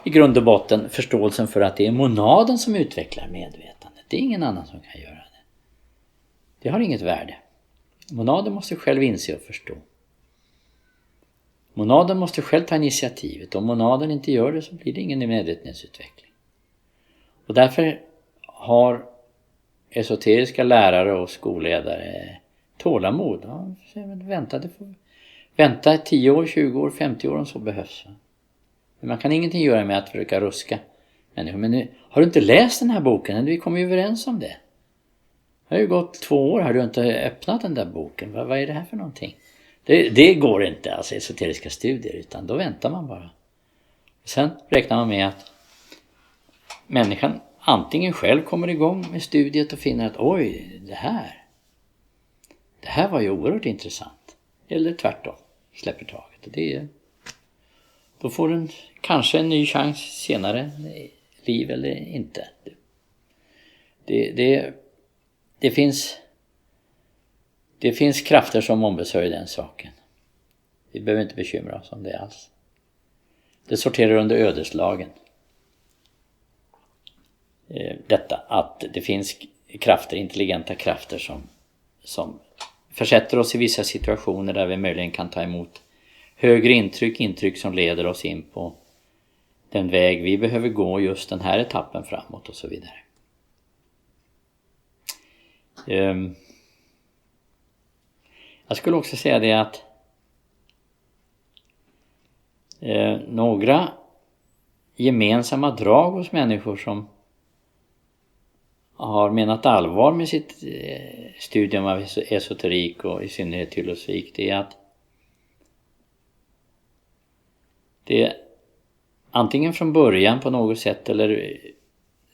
i grund och botten förståelsen för att det är monaden som utvecklar medvetandet. Det är ingen annan som kan göra det. Det har inget värde. Monaden måste själv inse och förstå. Monaden måste själv ta initiativet. Om monaden inte gör det så blir det ingen medvetenhetsutveckling. Och därför har esoteriska lärare och skolledare tålamod. Ja, vänta 10 år, 20 år, 50 år om så behövs. Men man kan ingenting göra med att försöka ruska människor. Men nu, har du inte läst den här boken? Vi kommer ju överens om det. Det har ju gått 2 år. Har du inte öppnat den där boken? Vad är det här för någonting? Det går inte, alltså esoteriska studier, utan då väntar man bara. Sen räknar man med att människan antingen själv kommer igång med studiet och finner att oj, det här var ju oerhört intressant. Eller tvärtom, släpper taget. Och då får den kanske en ny chans senare i liv eller inte. Det finns krafter som ombesörjer den saken. Vi behöver inte bekymra oss om det alls. Det sorterar under ödeslagen. Detta att det finns krafter, intelligenta krafter som försätter oss i vissa situationer där vi möjligen kan ta emot högre intryck som leder oss in på den väg vi behöver gå just den här etappen framåt och så vidare. Jag skulle också säga det att några gemensamma drag hos människor som har menat allvar med sitt studium av esoterik och i synnerhet teologik, det är att det antingen från början på något sätt eller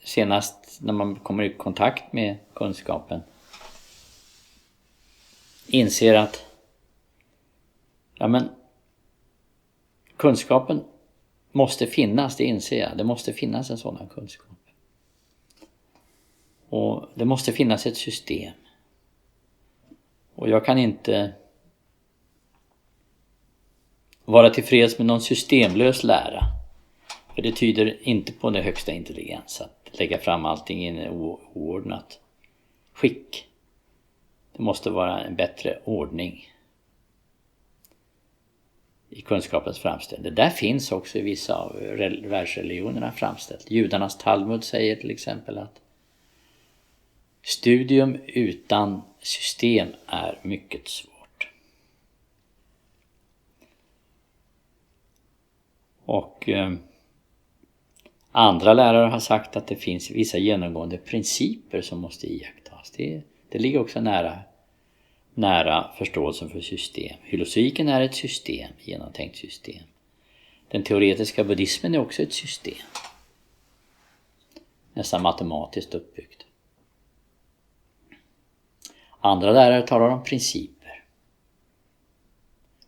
senast när man kommer i kontakt med kunskapen inser att kunskapen måste finnas, det inser jag. Det måste finnas en sådan kunskap. Och det måste finnas ett system. Och jag kan inte vara tillfreds med någon systemlös lära. För det tyder inte på den högsta intelligens att lägga fram allting i en oordnat skick. Det måste vara en bättre ordning i kunskapens framställning. Det där finns också i vissa av världsreligionerna framställt. Judarnas Talmud säger till exempel att studium utan system är mycket svårt. Och andra lärare har sagt att det finns vissa genomgående principer som måste iakttas. Det ligger också nära förståelsen för system. Hylosofiken är ett system, genomtänkt system. Den teoretiska buddhismen är också ett system. Nästan matematiskt uppbyggt. Andra lärare talar om principer.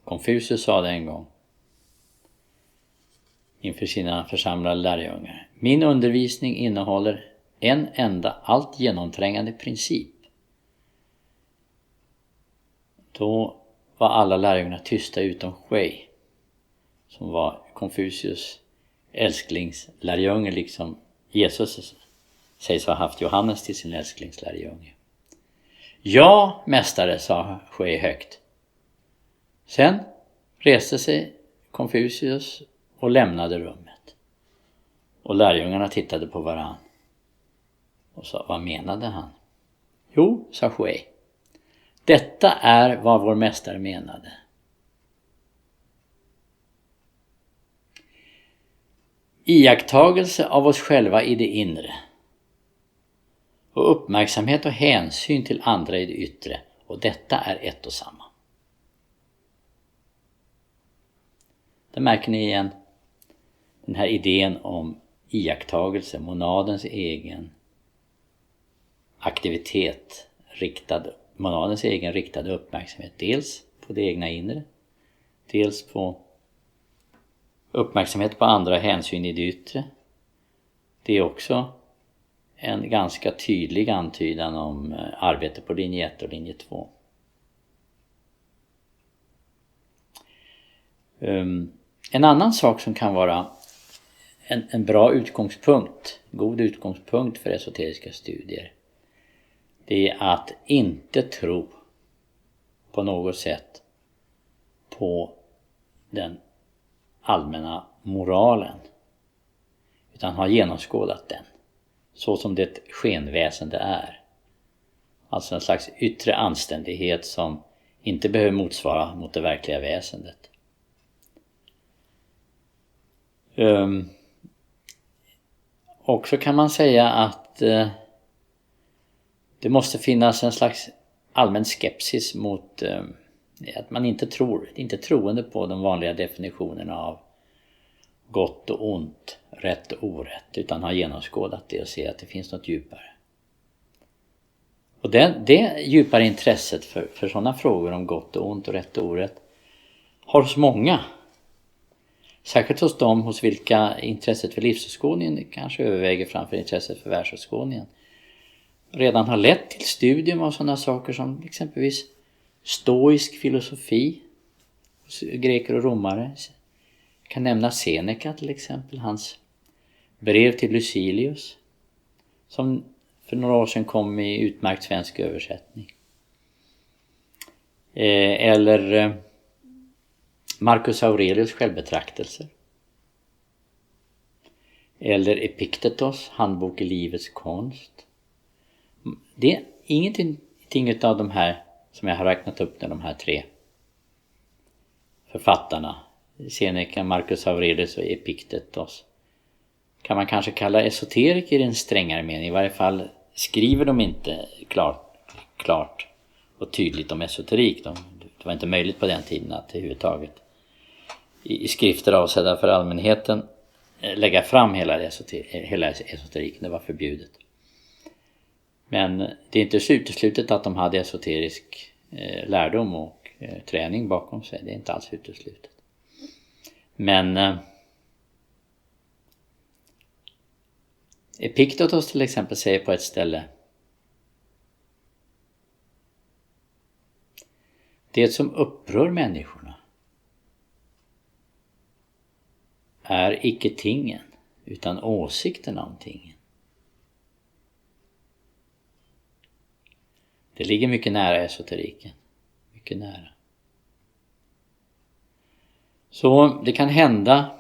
Konfucius sa det en gång inför sina församlade lärjungar. Min undervisning innehåller en enda allt genomträngande princip. Då var alla lärjungarna tysta utom Shui, som var Konfucius älsklingslärjunge, liksom Jesus sägs ha haft Johannes till sin älsklingslärjunge. Ja, mästare, sa Shui högt. Sen reste sig Konfucius och lämnade rummet. Och lärjungarna tittade på varann och sa, vad menade han? Jo, sa Shui. Detta är vad vår mästare menade. Iakttagelse av oss själva i det inre. Och uppmärksamhet och hänsyn till andra i det yttre. Och detta är ett och samma. Där märker ni igen den här idén om iakttagelse. Monadens egen aktivitet monadens egen riktade uppmärksamhet. Dels på det egna inre. Dels på uppmärksamhet på andra, hänsyn i det yttre. Det är också en ganska tydlig antydan om arbete på linje 1 och linje 2. En annan sak som kan vara en bra utgångspunkt, god utgångspunkt för esoteriska studier, det är att inte tro på något sätt på den allmänna moralen, utan ha genomskådat den så som det skenväsende är. Alltså en slags yttre anständighet som inte behöver motsvara mot det verkliga väsendet. Också kan man säga att det måste finnas en slags allmän skepsis mot att man inte troende på de vanliga definitionerna gott och ont, rätt och orätt, utan har genomskådat det och ser att det finns något djupare. Och det djupare intresset för sådana frågor om gott och ont och rätt och orätt har hos många, särskilt hos dem hos vilka intresset för livsåskådningen kanske överväger framför intresset för världsåskådningen, redan har lett till studium av sådana saker som exempelvis stoisk filosofi hos greker och romare. Jag kan nämna Seneca till exempel, hans brev till Lucilius som för några år sedan kom i utmärkt svensk översättning. Eller Marcus Aurelius självbetraktelser. Eller Epiktetos handbok i livets konst. Det är ingenting av de här som jag har räknat upp med de här 3 författarna. Seneca, Marcus Aurelius och Epiktetos kan man kanske kalla esoteriker i en strängare mening. I varje fall skriver de inte klart och tydligt om esoterik. Det var inte möjligt på den tiden att överhuvudtaget i skrifter avsedda för allmänheten lägga fram hela esoteriken. Det var förbjudet. Men det är inte så uteslutet att de hade esoterisk lärdom och träning bakom sig. Det är inte alls uteslutet. Men Epiktetos till exempel säger på ett ställe: det som upprör människorna är icke tingen utan åsikten om tingen. Det ligger mycket nära esoteriken. Mycket nära. Så det kan hända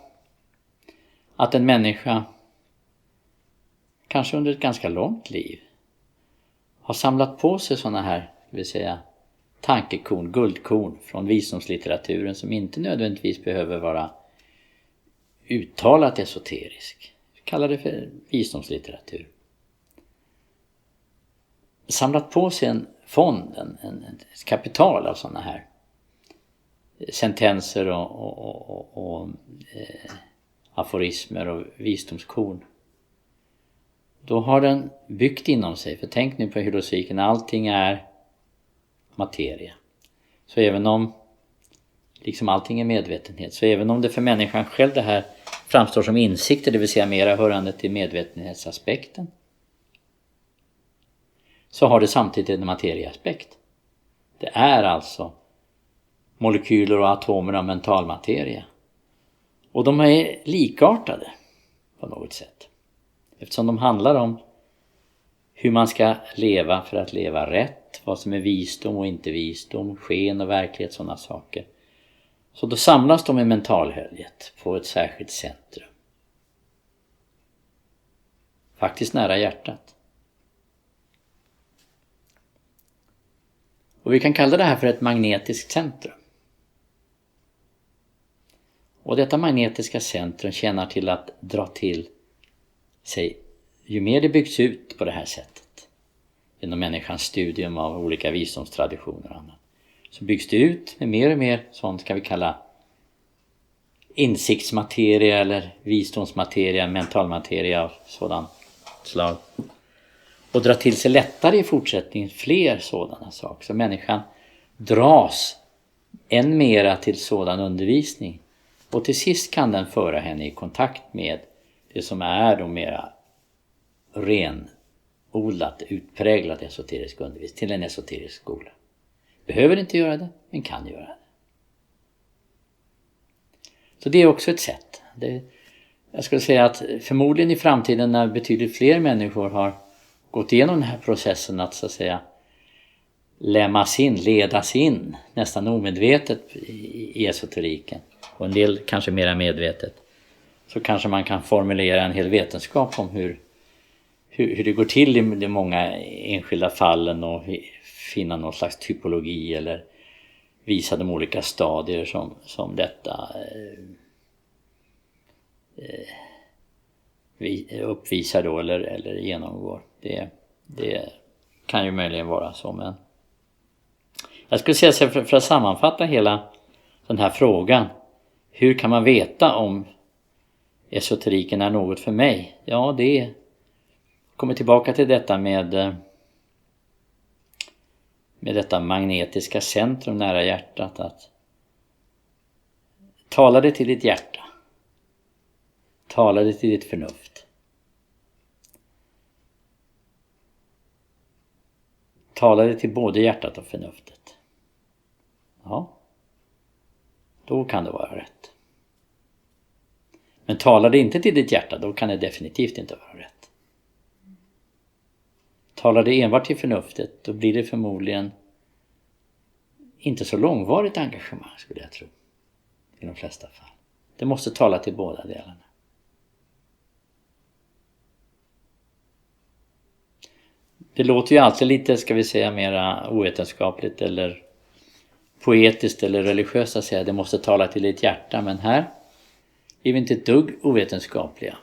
att en människa kanske under ett ganska långt liv har samlat på sig sådana här, ska vi säga, tankekorn, guldkorn från visdomslitteraturen som inte nödvändigtvis behöver vara uttalat esoterisk. Vi kallar det för visdomslitteratur. Samlat på sig en fond, ett kapital av sådana här sentenser och aforismer och visdomskorn. Då har den byggt inom sig, för tänk nu på hylosiken, allting är materia. Så även om, liksom allting är medvetenhet, så även om det för människan själv det här framstår som insikter, det vill säga mera hörande till medvetenhetsaspekten, så har det samtidigt en materieaspekt. Det är alltså molekyler och atomer av mentalmateria. Och de är likartade på något sätt. Eftersom de handlar om hur man ska leva för att leva rätt, vad som är visdom och inte visdom, sken och verklighet, sådana saker. Så då samlas de i mentalhöljet på ett särskilt centrum. Faktiskt nära hjärtat. Och vi kan kalla det här för ett magnetiskt centrum. Och detta magnetiska centrum tjänar till att dra till sig, ju mer det byggs ut på det här sättet, genom människans studium av olika visdomstraditioner och annat, så byggs det ut med mer och mer sånt ska vi kalla insiktsmateria eller visdomsmateria, mentalmateria av sådant slag. Och dra till sig lättare i fortsättningen fler sådana saker. Så människan dras än mera till sådan undervisning. Och till sist kan den föra henne i kontakt med det som är då mera renodlat, utpräglat esoterisk undervisning, till en esoterisk skola. Behöver inte göra det, men kan göra det. Så det är också ett sätt. Jag skulle säga att förmodligen i framtiden när betydligt fler människor har gått igenom den här processen att så att säga ledas in nästan omedvetet i esoteriken, och en del kanske mera medvetet, så kanske man kan formulera en hel vetenskap om hur det går till i de många enskilda fallen och finna någon slags typologi eller visa de olika stadier som detta uppvisar då eller genomgår. Det kan ju möjligen vara så, men jag skulle säga så för att sammanfatta hela den här frågan, hur kan man veta om esoteriken är något för mig. Ja, det kommer tillbaka till detta med detta magnetiska centrum nära hjärtat. Att tala det till ditt hjärta. Tala det till ditt förnuft. Tala det till både hjärtat och förnuftet. Ja, då kan det vara rätt. Men talar det inte till ditt hjärta, då kan det definitivt inte vara rätt. Talar det enbart till förnuftet, då blir det förmodligen inte så långvarigt engagemang, skulle jag tro. I de flesta fall. Det måste tala till båda delarna. Det låter ju alltid lite, ska vi säga, mera ovetenskapligt eller poetiskt eller religiöst att säga det måste tala till ditt hjärta. Men här är vi inte ett dugg ovetenskapliga.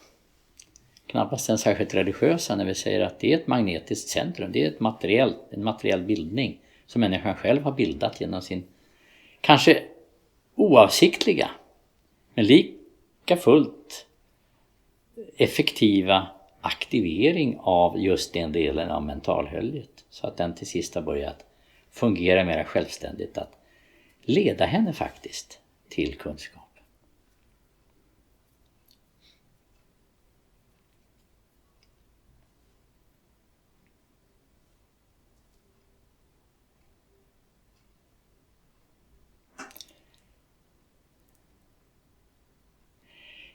Knappast en särskilt religiösa när vi säger att det är ett magnetiskt centrum. Det är en materiell bildning som människan själv har bildat genom sin kanske oavsiktliga men lika fullt effektiva aktivering av just den delen av mentalhöljet. Så att den till sist har börjat fungera mer självständigt. Att leda henne faktiskt till kunskap.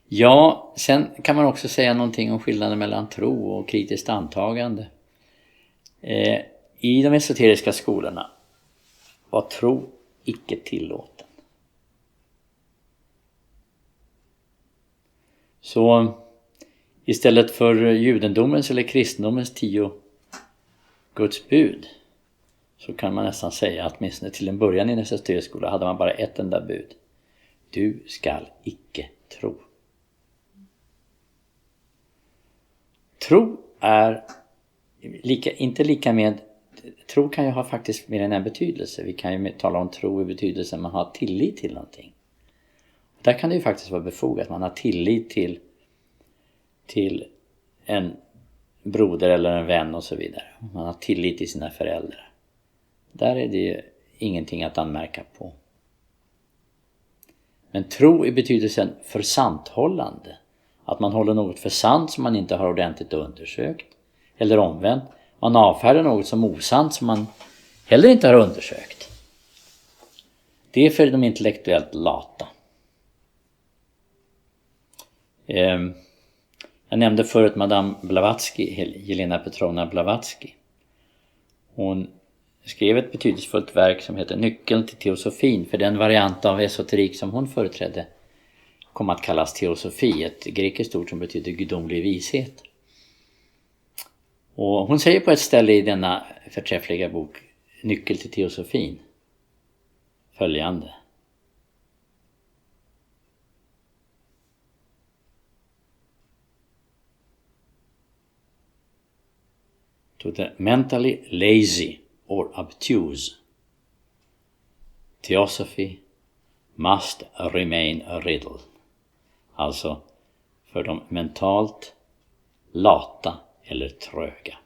Ja, sen kan man också säga någonting om skillnaden mellan tro och kritiskt antagande. I de esoteriska skolorna var tro icke tillåten. Så istället för judendomens eller kristendomens 10 Guds bud så kan man nästan säga att åtminstone till en början i en esoterisk skola hade man bara ett enda bud. Du skall icke tro. Tro är inte lika med, tro kan ju ha faktiskt mer än en betydelse. Vi kan ju tala om tro i betydelsen man har tillit till någonting. Där kan det ju faktiskt vara befogat. Man har tillit till en broder eller en vän och så vidare. Man har tillit till sina föräldrar. Där är det ju ingenting att anmärka på. Men tro i betydelsen försanthållande. Att man håller något för sant som man inte har ordentligt undersökt. Eller omvänt. Man avfärdar något som osant som man heller inte har undersökt. Det är för de intellektuellt lata. Jag nämnde förut Madame Blavatsky, Jelena Petrovna Blavatsky. Hon skrev ett betydelsefullt verk som heter Nyckeln till teosofin. För den variant av esoterik som hon företrädde kom att kallas teosofi. Ett grekiskt ord som betyder gudomlig vishet. Och hon säger på ett ställe i denna förträffliga bok Nyckel till teosofin följande. To the mentally lazy or obtuse, theosophy must remain a riddle. Alltså för de mentalt lata eller tröga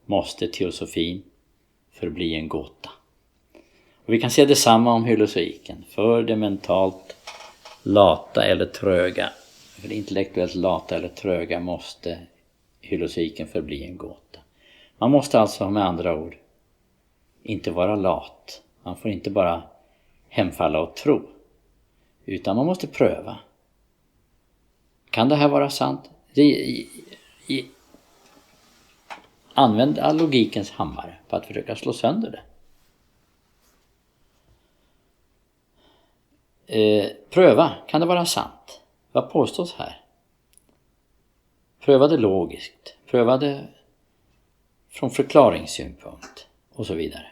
måste teosofin förbli en gåta. Och vi kan se detsamma om hylozoiken. För det mentalt lata eller tröga, för det intellektuellt lata eller tröga måste hylozoiken förbli en gåta. Man måste alltså med andra ord inte vara lat. Man får inte bara hemfalla och tro. Utan man måste pröva. Kan det här vara sant? Använd logikens hammare på att försöka slå sönder det. Pröva, kan det vara sant? Vad påstås här? Pröva det logiskt. Pröva det från förklaringssynpunkt och så vidare.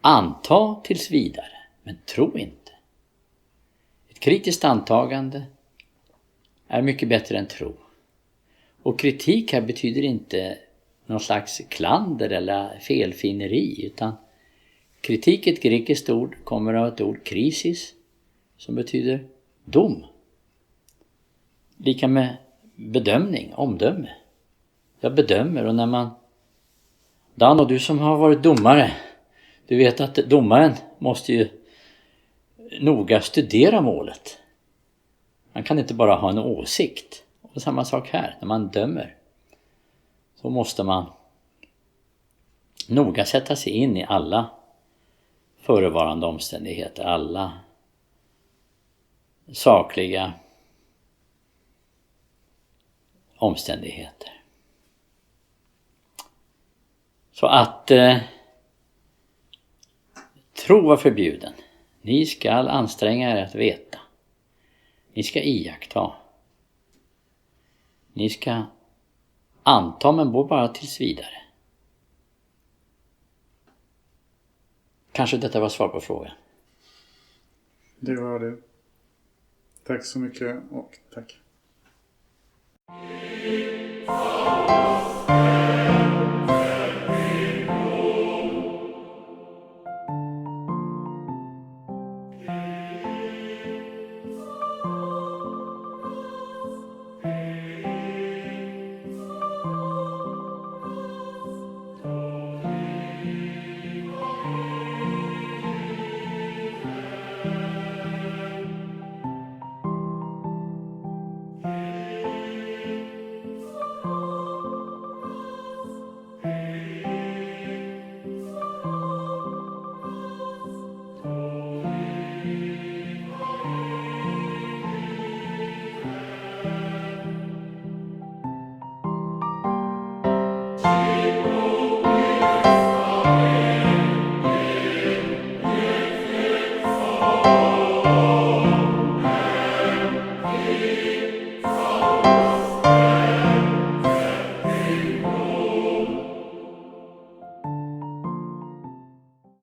Anta tills vidare, men tro inte. Ett kritiskt antagande är mycket bättre än tro. Och kritik här betyder inte någon slags klander eller felfinneri, utan kritik, ett grekiskt ord, kommer av ett ord krisis som betyder Dom. Lika med bedömning, omdöme. Jag bedömer, och när man... Dan, och du som har varit domare, du vet att domaren måste ju noga studera målet. Man kan inte bara ha en åsikt. Och samma sak här, när man dömer så måste man noga sätta sig in i alla förevarande omständigheter, alla sakliga omständigheter. Så att tro var förbjuden. Ni ska anstränga er att veta. Ni ska iaktta. Ni ska anta, men bara tills vidare. Kanske detta var svar på frågan. Det var det. Tack så mycket och tack.